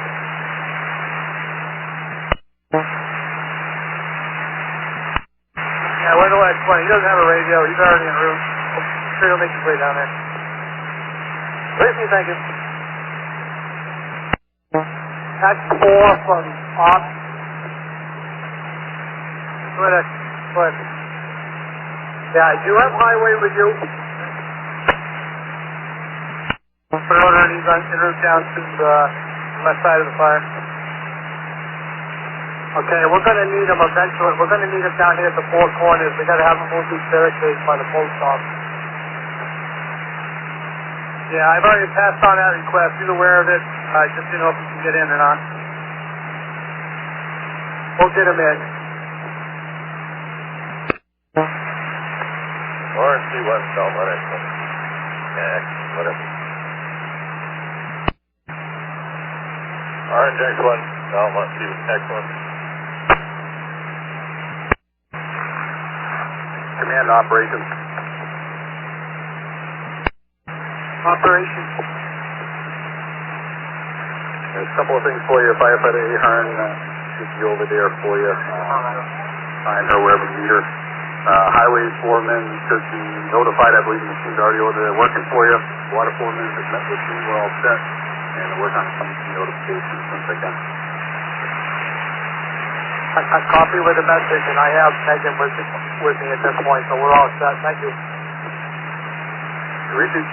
Yeah, where do I explain? He doesn't have a radio. He's already en route. sure you'll make your way down there. Wait for you, thank you. That's 4 from ops. Go ahead. Go ahead. Yeah, do you have highway with you? Order, he's on en route down to the left side of the fire. Okay, we're going to need him eventually. We're going to need him down here at the 4 corners. We got to have him move these barricades by the post office. Yeah, I've already passed on that request. He's aware of it. I just didn't know if he can get in or not. We'll get him in. Orange C1, Belmont, excellent. Yeah, whatever. Orange X1, Belmont, excellent. Command operations. Operations. There's a couple of things for you. Firefighter Ahern should be over there for you. Find her wherever you need her. Highway foreman should be notified. I believe the machine's already over there working for you. Water foreman has met with me. We're all set. And work on some notifications once I can. I copy with the message, and I have Megan with me at this point, so we're all set. Thank you. Repeat.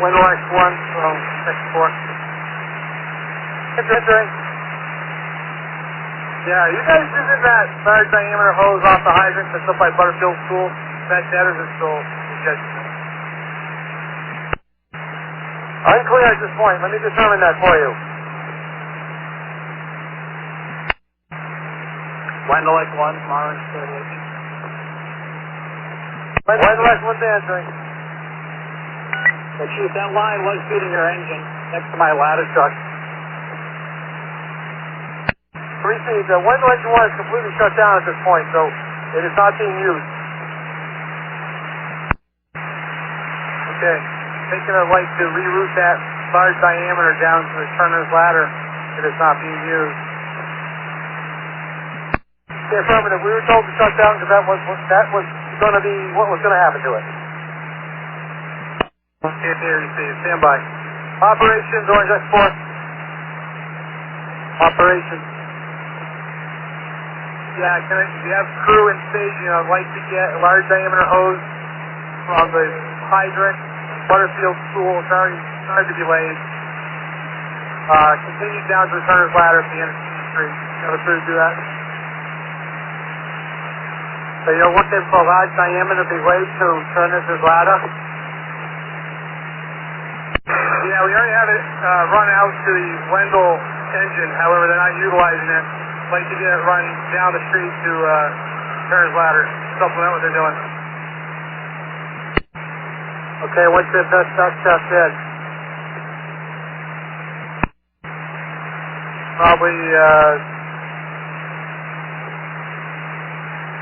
Window X1 from X4. Entering. Yeah, you guys using that large diameter hose off the hydrant that's up by Butterfield School? That is installed. You guys use it. Unclear at this point. Let me determine that for you. Wendell X1, Orange 38. Wendell X1's answering. Well, Chief, that line was feeding your engine next to my ladder truck. 3 feet. The Wendell X1 is completely shut down at this point, so it is not being used. Okay. Taking a light to reroute that large diameter down to the turner's ladder. It is not being used. Okay, affirmative. We were told to shut down because that was going to be what was going to happen to it. Okay, here you see. Stand by. Operations, Orange X4. Operations. Yeah, do you have crew and staging a light to get a large diameter hose from the hydrant, Butterfield School, sorry to be late. Continue down to the turner's ladder at the end of Street. You have a crew to do that? So you're looking for a large diameter to be laid to turner's ladder? Yeah, we already have it run out to the Wendell engine. However, they're not utilizing it. I'd like to get it run down the street to turner's ladder, supplement what they're doing. Okay, what's your best test in? Probably,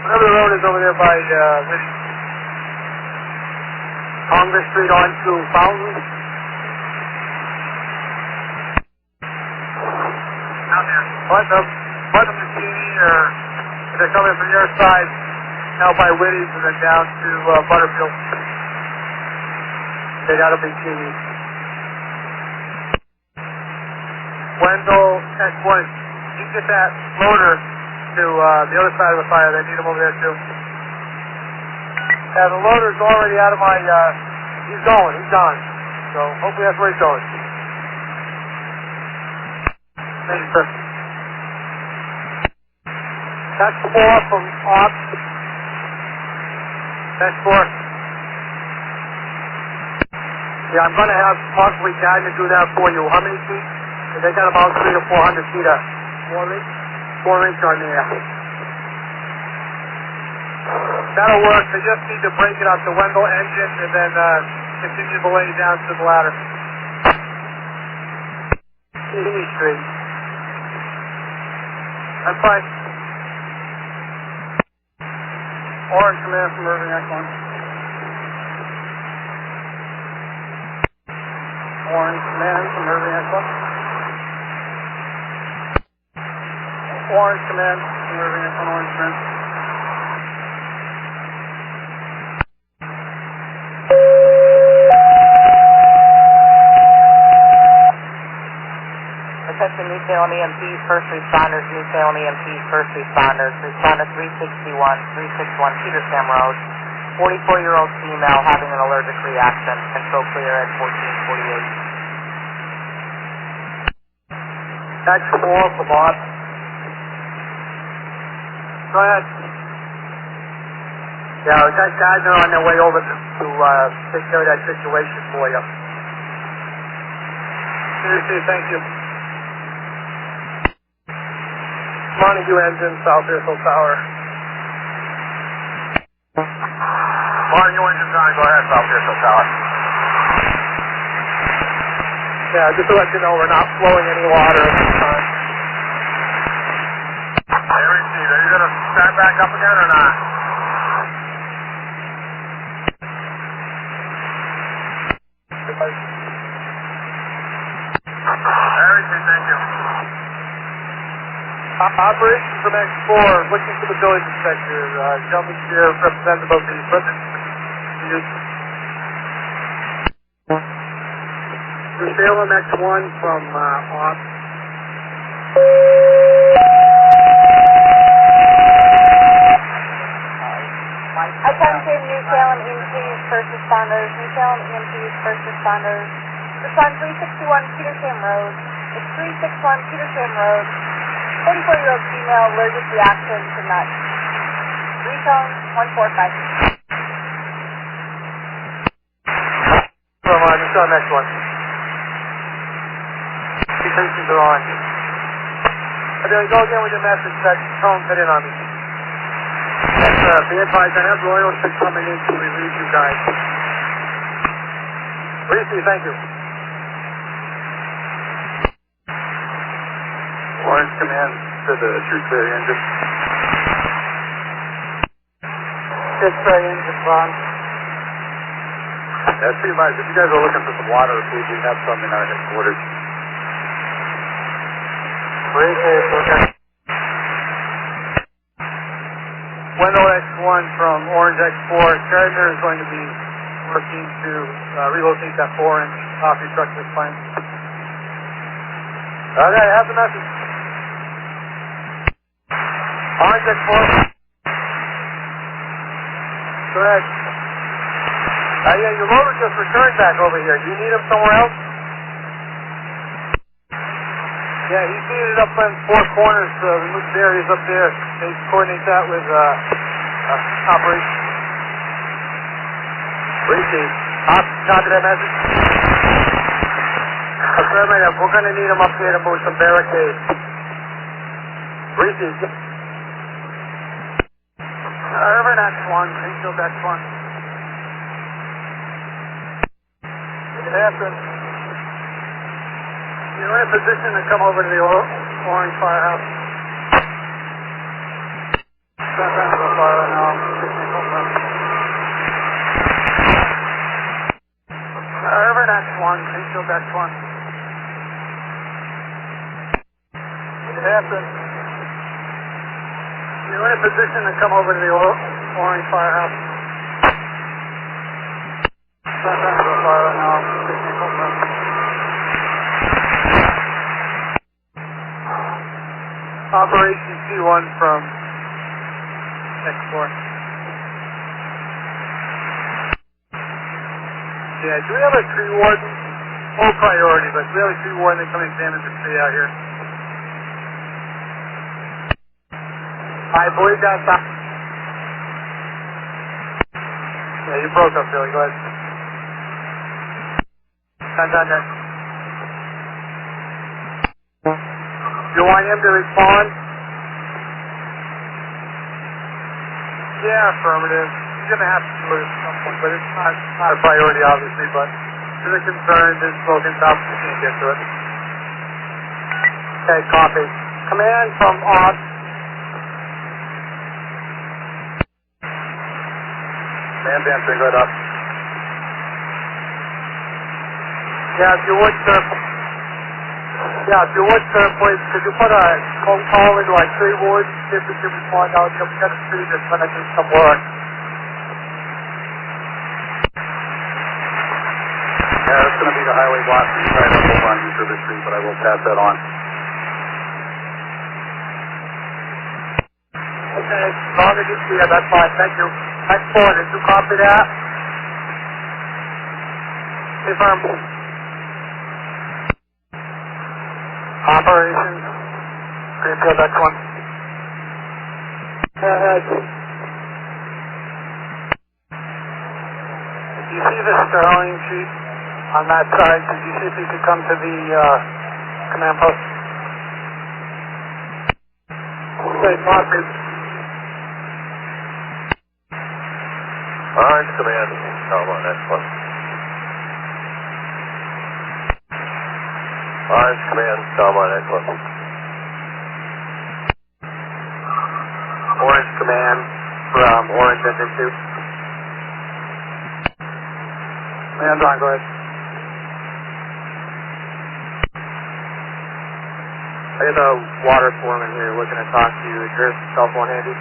whatever the road is over there by, Congress Street on to Fountain. Out there. What the Machini, or if they're coming from your side, out by Whitty's and then down to Butterfield. They gotta be cheating. Wendell X1, you get that loader to the other side of the fire. They need him over there too. Yeah, the loader's already out of my, he's gone. So hopefully that's where he's going. Thank you, sir. That's 4 from ops. That's 4. Yeah, I'm going to have possibly Gardner do that for you. How many feet? They got about 300 to 400 feet of 4 inch on there. That'll work. They just need to break it up the Wendell engine and then continue to lay down to the ladder. Easy Street. I'm fine. Orange command from Irving X1. Orange command from Irving X1. Orange command from Irving X1. Orange command. attention New Salem EMTs, first responders, New Salem EMTs, first responders. Responder 361 Petersham Road. 44-year-old female having an allergic reaction. Control clear at 1448. That's 4 for Bob. Go ahead. Yeah, we got guys that are on their way over to take care of that situation for you. Seriously, thank you. Montague engine, South Airfield Tower. Montague engine's on, go ahead, South Airfield Tower. Yeah, just to let you know, we're not flowing any water at this time. Hey, receive. Are you going to start back up again or not? Thank you. Operations from X4, looking for the village inspector. Gentlemen here, representative of the equipment. New Salem X1 from off. Attention New Salem EMTs, first responders. New Salem EMTs, first responders. Respond 361 Petersham Road. It's 361 Petersham Road. 44-year-old female, allergic reaction to nuts. Retone 145. From New Salem X1. Stations are on. Okay, go again with your message. That tone cut in on me. Be advised, I have Royal 6 coming in to relieve you guys. Reese, thank you. Orange command to the true clear engine. Good spray engine, Ron. That's pretty much. If you guys are looking for some water or food, we have some in our headquarters. Wendell X1 from Orange X4. Gardner is going to be working to relocate that 4-inch coffee truck this time. Okay, I have the message. Orange X4. Go ahead. Yeah, your loader just returned back over here. Do you need him somewhere else? Yeah, he's needed up in 4 corners, removed areas up there. They coordinate that with operations. Receive. Copy that message. Affirmative. We're going to need him up here to move some barricades. Receive. Urban X1, Greenfield X1. Hampton. You're in a position to come over to the Orange Firehouse. Send them to the fire right now. Urban X1, Greenfield X1. Hampton. You're in a position to come over to the Orange Firehouse. Send them to the fire right now. Operation C1 from X4. Yeah, do we have a tree warden? Low priority, but do we have a tree warden that come examine the tree out here? I believe that's not. Yeah, you broke up, Billy. Go ahead. Contender. You want him to respond? Yeah, affirmative. He's going to have to do it at some point, but it's not a priority, obviously, but there's a concern, there's broken stuff, we can't get to it. Okay, copy. Command from Ops. Man, bring that up. Yeah, if you would, sir. Yeah, if you would, sir, please, could you put a phone call into like tree woods, see if we can respond out here. We've got a tree that's going to do some work. Yeah, that's going to be the highway block. We try to hold on to the street, but I will pass that on. Okay, as long as you see it, that's fine. Thank you. Next four, did you copy that? Confirm. Operations. Greenfield, next one. Go ahead. Do you see the Sterling sheet on that side? Did you see if you could come to the command post? Okay, copy. Orange command. Come on, next one. Orange command. Come on, next one. Orange command from Orange Engine 2. Command's on, go ahead. I got the water foreman here looking to talk to you. Is your cell phone handy?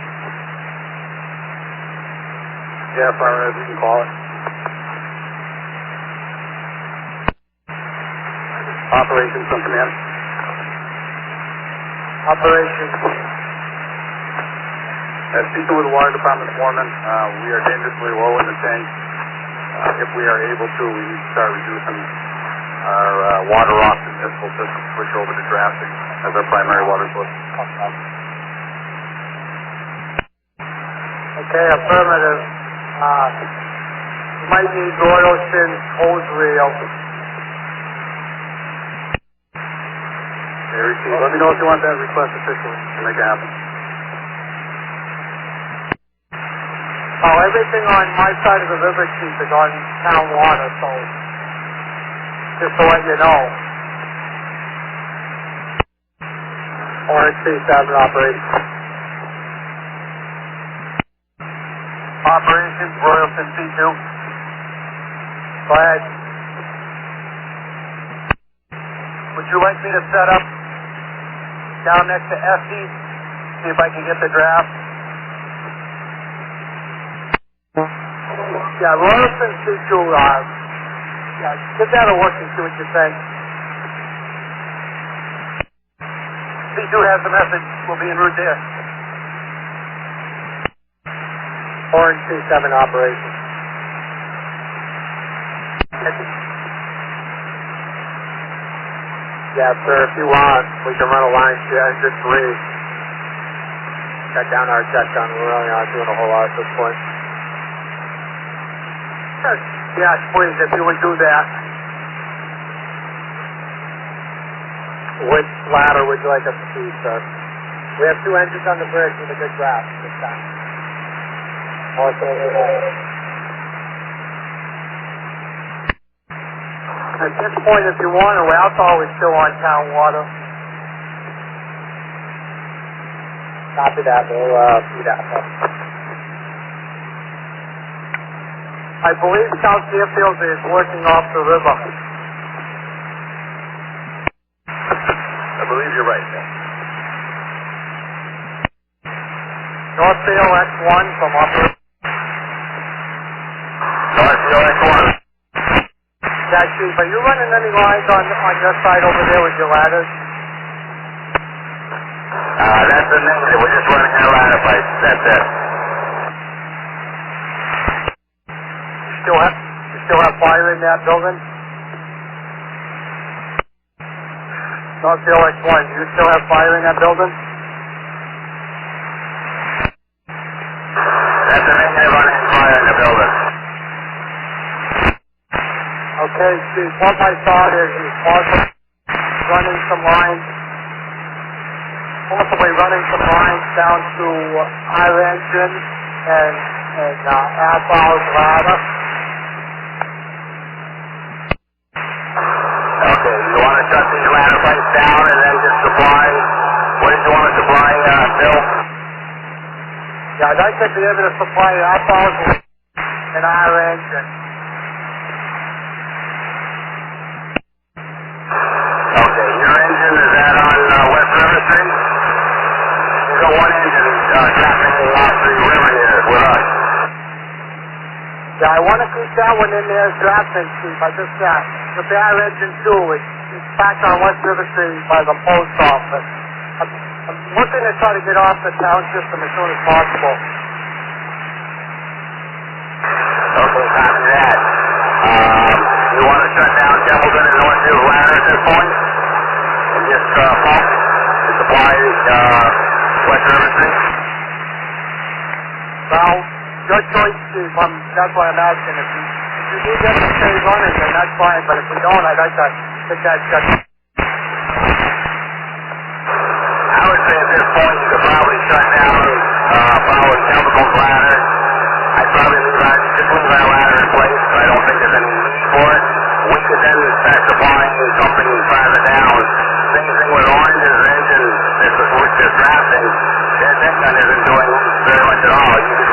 Yeah, Fire, you can call it. Operations from command. Operations. Speaking with the water department foreman, we are dangerously low in the tank. If we are able to, we need to start reducing our water off the municipal system, switch over to drafting as our primary water source. Okay, affirmative. You might need Royalston hose reel. Let me know if you want that request officially to make it happen. Oh, everything on my side of the river chief is on town water, so just to let you know. Orange State 7 operations. Operations, Royalston C2. Go ahead. Would you like me to set up down next to Essie, see if I can get the draft? Yeah, Royalston C2, give that a look and see what you think. C2 has the message, we'll be en route there. Orange C7 operation. Yeah, sir, if you want, we can run a line to Engine 3. Cut down our check down, we're really not doing a whole lot at this point. Yes, please, if you would do that. Which ladder would you like us to see, sir? We have 2 engines on the bridge with a good draft this time. At this point, if you want to, alcohol is still on town water. Copy that, we'll see that. I believe South Deerfield is working off the river. I believe you're right, man. Northfield X1 from operations. Northfield X1. Yeah, Chief, are you running any lines on your side over there with your ladders? That's the negative. We're just running our ladder pipes. That's it. You still have fire in that building? Northfield X1, do you still have fire in that building? That's the negative on any fire in the building. Okay, Chief, what I thought is possibly running some lines down to our engine and Asphalt ladder. Okay, you want to shut these ladder pipes down and then just supply, what did you want to supply, Bill? Yeah, I'd like to be able to supply Asphalt and our engine. Okay, your engine, is that on West River Street? We've got one engine trafficking along through the river here with us. Yeah, I want to keep that one in there as drafting, Chief. I just the our engine too. It's back on West River Street by the post office. I'm looking to try to get off the town system as soon as possible. Okay, copy that. You want to shut down Templeton and Northfield Ladder at this point? And just pump to supply West River Street? Well, your choice, Chief. That's why I'm asking. If you need them to stay running, then that's fine. But if we don't, I'd like to get that shut down. I would say at this point you could probably shut down following Templeton's ladder. I'd probably just leave our ladder in place. I don't think there's any need for it. We could then start supplying something farther down. Same thing with Orange's engine. This drafting. Their tank gun isn't doing very much at all. You could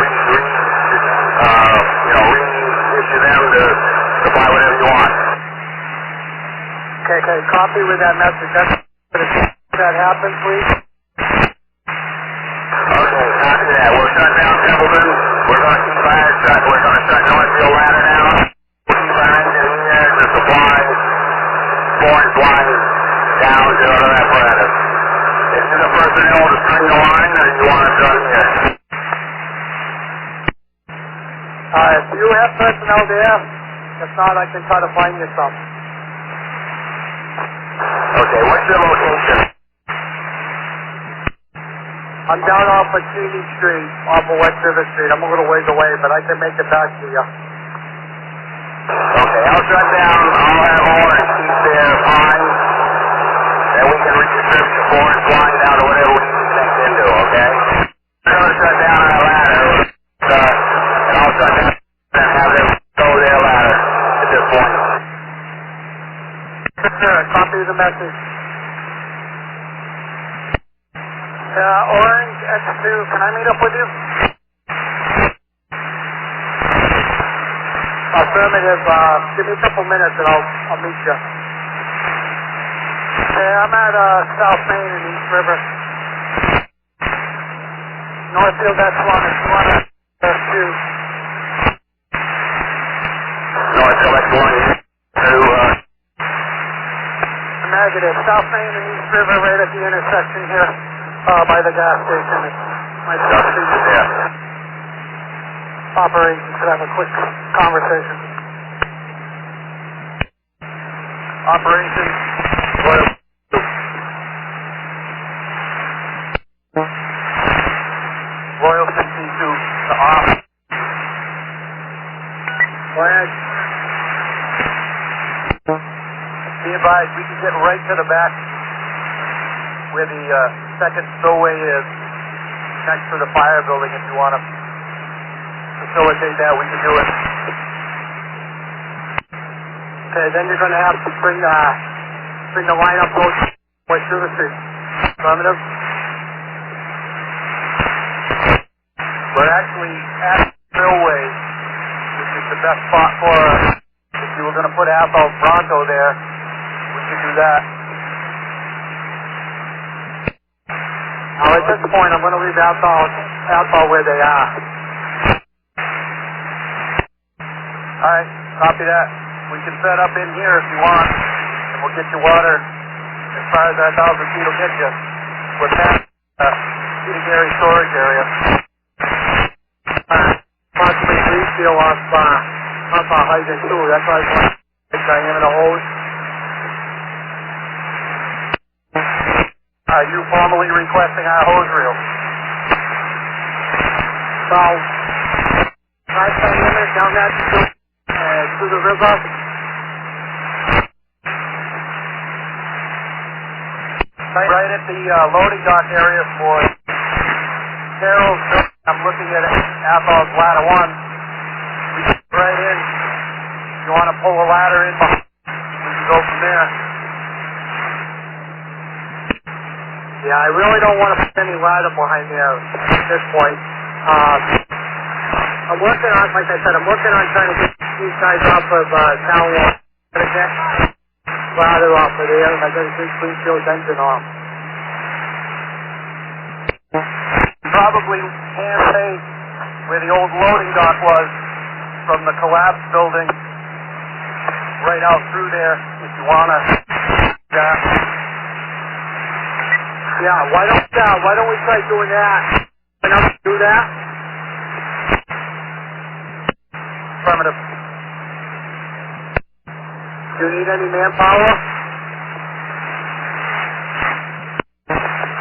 reissue them to supply whatever you want. Okay, copy with that message. That happens, please. Okay, copy that. We'll shut down Templeton. We're going to keep fire shut. We're going to shut Northfield Ladder down. We'll keep our engine here to supply Florence line down to other apparatus. Is you the personnel to string the line, or do you want it done here? If you have personnel there, if not, I can try to find you some. Okay, what's your location? I'm down off of Cheney Street, off of West River Street. I'm a little ways away, but I can make it back to you. Okay, I'll shut down. I'll have Orange keep their pine, and we can redistribute the Florence line down to whatever we need to connect into, okay? I'm going to shut down our ladder, and I'll shut down and have them go their ladder at this point. Sure, copy the message. Orange, X2, can I meet up with you? Affirmative, give me a couple minutes and I'll meet you. Okay, I'm at South Main and East River. Northfield, that's one. If you want to shoot. Northfield, that's one. Negative. South Main and East River right at the intersection here by the gas station. My substation there. Operations could have a quick conversation. Operations. Royal 62 to off. Flag. Be advised, we can get right to the back where the second stowaway is, next to the fire building. If you want to facilitate that, we can do it. Okay, then you're going to have to bring the line up close West River Street. Affirmative. We're actually at the spillway, which is the best spot for us. If you were going to put asphalt Bronco there, we could do that. Now at this point, I'm going to leave asphalt where they are. Alright, copy that. We can set up in here if you want, and we'll get you water as far as that 1,000 feet will get you. We're past Peter storage area. Possibly refill off our hydrant too. That's why I want to diameter hose. Are you formally requesting our hose reel? So, 5 diameter down that to the river. Right at the loading dock area for Carol's. I'm looking at Athol's ladder 1. We get right in. If you want to pull a ladder in, we can go from there. Yeah, I really don't want to put any ladder behind there at this point. I'm working on, like I said, trying to get these guys off of town wall. Ladder off of there, and I got a big Greenfield engine off. Probably can say where the old loading dock was from the collapsed building right out through there if you want to. Yeah, why don't we try doing that? Can I do that? Affirmative. Do you need any manpower?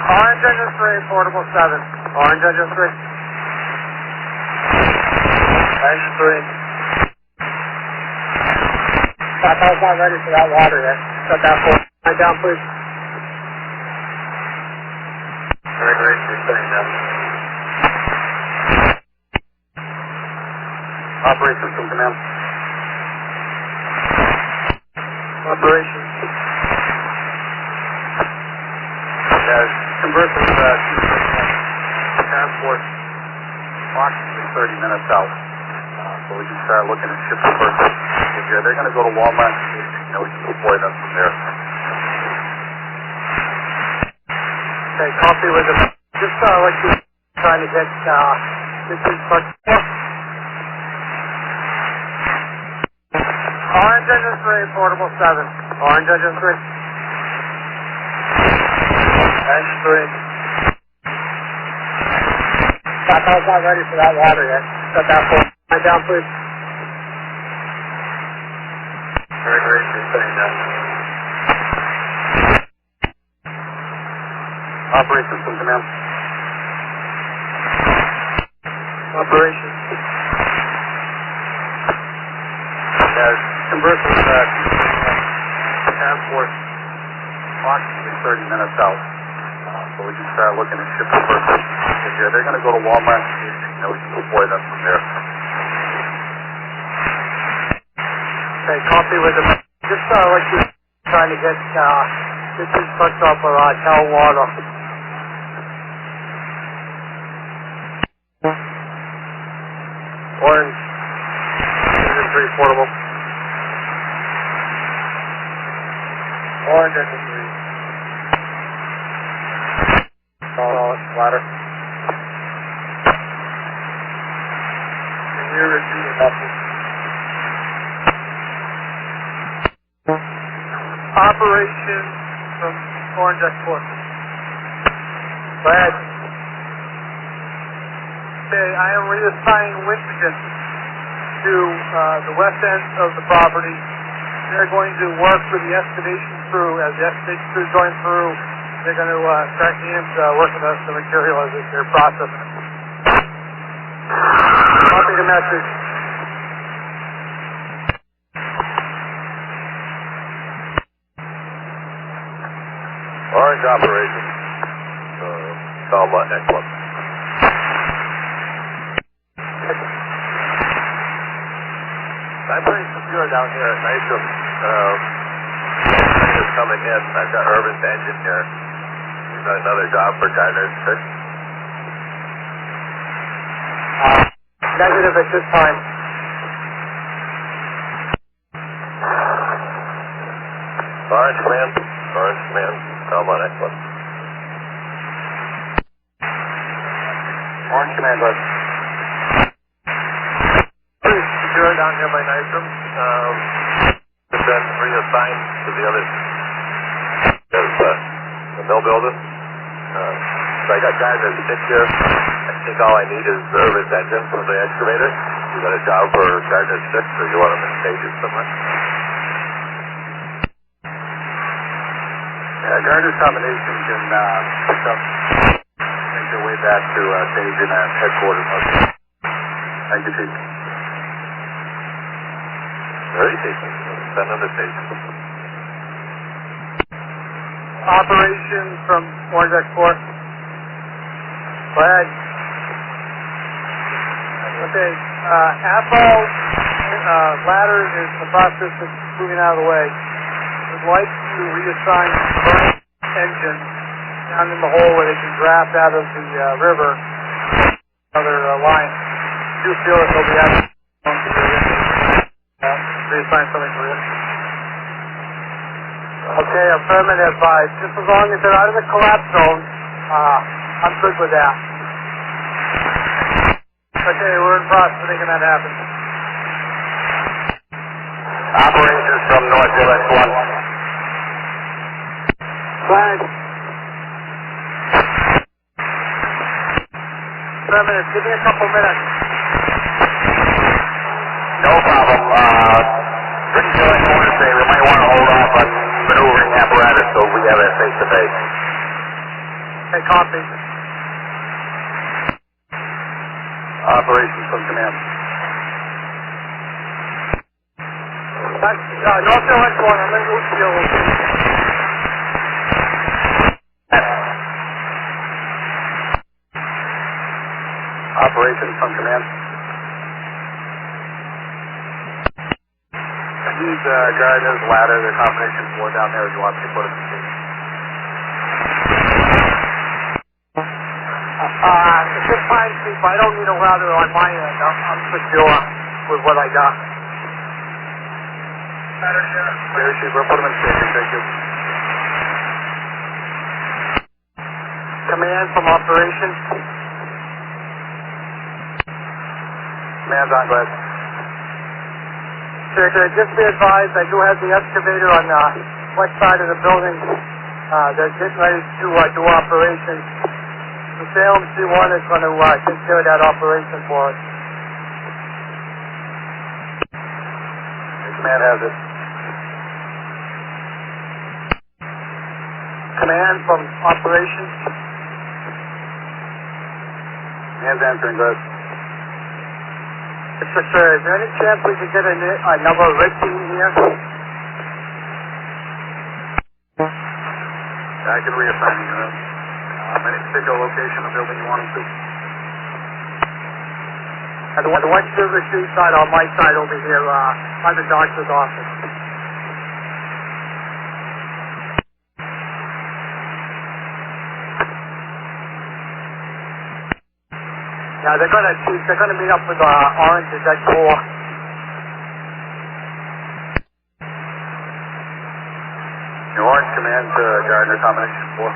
Orange engine 3, portable 7. Orange engine 3. Engine 3. That was not ready for that water yet. Shut that for. Lie down, please. Very great, you're sitting down. Operation System Command. Operation. Converse with transport approximately 30 minutes out. So we can start looking at ship the first. They're going to go to Walmart. We can deploy them from there. Okay, copy with them. Just like you're trying to get this is Orange engine 3, portable 7. Orange engine 3. Engine 3. That was not ready for that water yet. Shut that for. Lie down, please. Very great, you're sitting down. Operation System Command. Operation. Converse with transport approximately 30 minutes out. So we can start looking at ship the first. They're going to go to Walmart. We can deploy them from there. Okay, copy with them. Just like you're trying to get this is fucked up for town water. Orange. Engine 3, portable. Orange engine 3. Ladder. Can you repeat your message? Operation from Orange Export. Go ahead. Okay, I am reassigning Winston to the west end of the property. They're going to work with the excavation crew. As the excavation crew is going through, they're going to start working with the material as they're processing it. Copy the message. Orange operation. Salma Excellent. I'm pretty secure down here at Nitram. Is coming in. I've got Urban's engine here. He's got another job for Gardner's 6. Negative at this time. Orange Command. Orange Command. Salma Excellent. Orange Command, bud. Pretty secure down here by Nitram. It's been reassigned to the other the mill building. So I got Gardner's 6 here. I think all I need is Urban's engine for the excavator. You got a job for Gardner's 6, or you want them in stages somewhere? Gardner's combination can pick up, make their way back to staging at headquarters. Thank you, Chief. Very station. Send them to station. Operation from Orange Export. Go ahead. Okay, asphalt ladder is in the process of moving out of the way. We'd like to reassign the engine down in the hole where they can draft out of the river. Another line. Do you feel that they'll be out reassign something for you? Okay, affirmative. Just as long as they're out of the collapse zone, I'm good with that. Okay, we're in process of making that happen. Operations from North US 1. Flag. affirmative. Give me a couple minutes. No problem. Pretty sure I want to say we might want to hold off on maneuvering apparatus so we have that face-to-face. Okay, copy. Operations from command. North Carolina 1, I'm going to move to your location. Operations from command. These Gardner's ladder, the combination 4 down there, do you want me to put it in the It's just fine, Chief. I don't need a ladder on my end. I'm secure with what I got. There, Chief, we'll put them in station, thank you. Command from operations. Command's on, go ahead. Sir, just be advised, I do have the excavator on the west side of the building. They're getting ready to do operations. The Salem C1 is going to take care of that operation for us. Command has it. Command from operations. Command's answering, go ahead. Mr. Sir, is there any chance we could get another red team here? I can reassign you. Any particular location of the building you want them to? At the West River Street side, on my side over here, by the doctor's office. Yeah, they're gonna meet up with Oranges at 4. New Orange Command to Gardner, combination 4.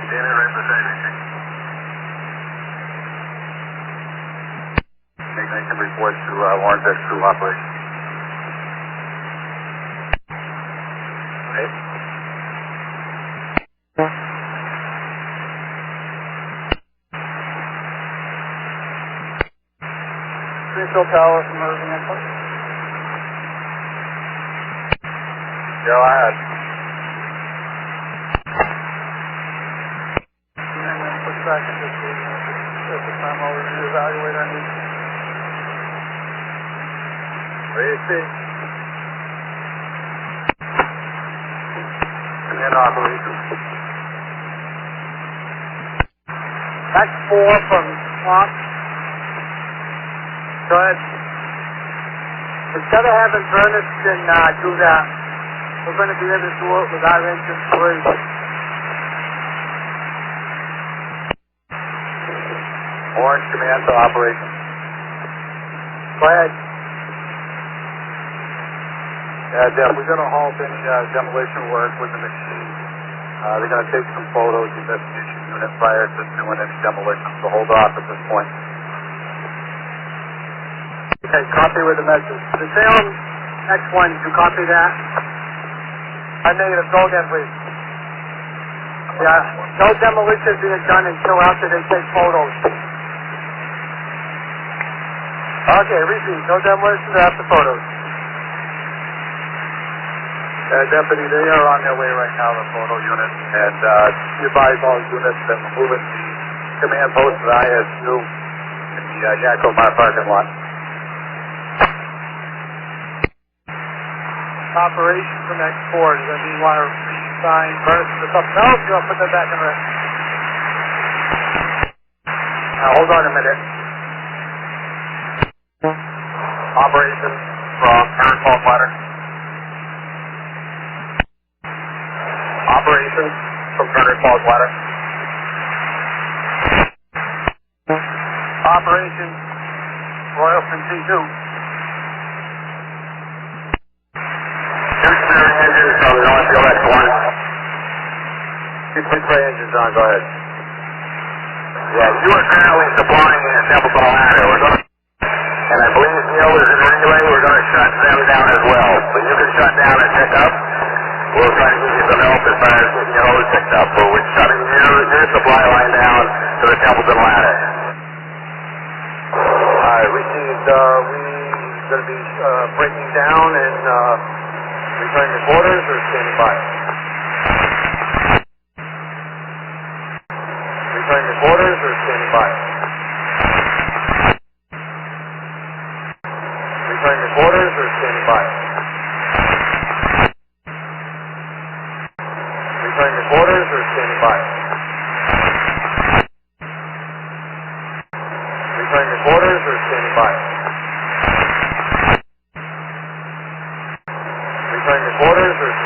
David, right beside me. Make a report to Orange X2 operation. Okay. Central Tower from Irving Airport. Go ahead. And then push back into the time while we reevaluate our needs. Ready to see. Command operations. That's 4 from Fox. Go ahead. Instead of having Bernard do that, we're going to be able to do it with our engine 3. Orange Command to operation. Go ahead. Yeah, Jeff, we're going to halt any demolition work with the machine. They're going to take some photos, the investigation unit, prior to doing any demolition, so hold off at this point. Okay, copy with the message. The Salem X1, did you copy that? I'm negative. Go again, please. Yeah, no demolition being done until after they take photos. Okay, repeat. No demolition after photos. Deputy, they are on their way right now, the photo unit, and we advise all units that we're moving the command post to the ISU in the Yakko Bar parking lot. Operation from X4. Does that mean you want to reassign Bernard to something else? You want to put that back in the... Now, hold on a minute. Operation from Turner Falls Ladder. Operation from Turner Falls Ladder. Operation Royalton T2. Engines, so we don't feel that's one. Keep engines on, go ahead. Yeah, you are currently supplying a sample to ladder. We're going to, and I believe Neil is in relay, we're going to shut them down as well. So you can shut down and pick up. We'll try to give you some help as far as getting your hose picked up. But we're shutting your to the Templeton ladder. I received, we're going to be breaking down and returning to quarters or standing by? Returning to quarters or standing by? Returning to quarters or standing by? Returning to quarters or standing by? Returning to quarters or standing by? Returning to quarters or standing by?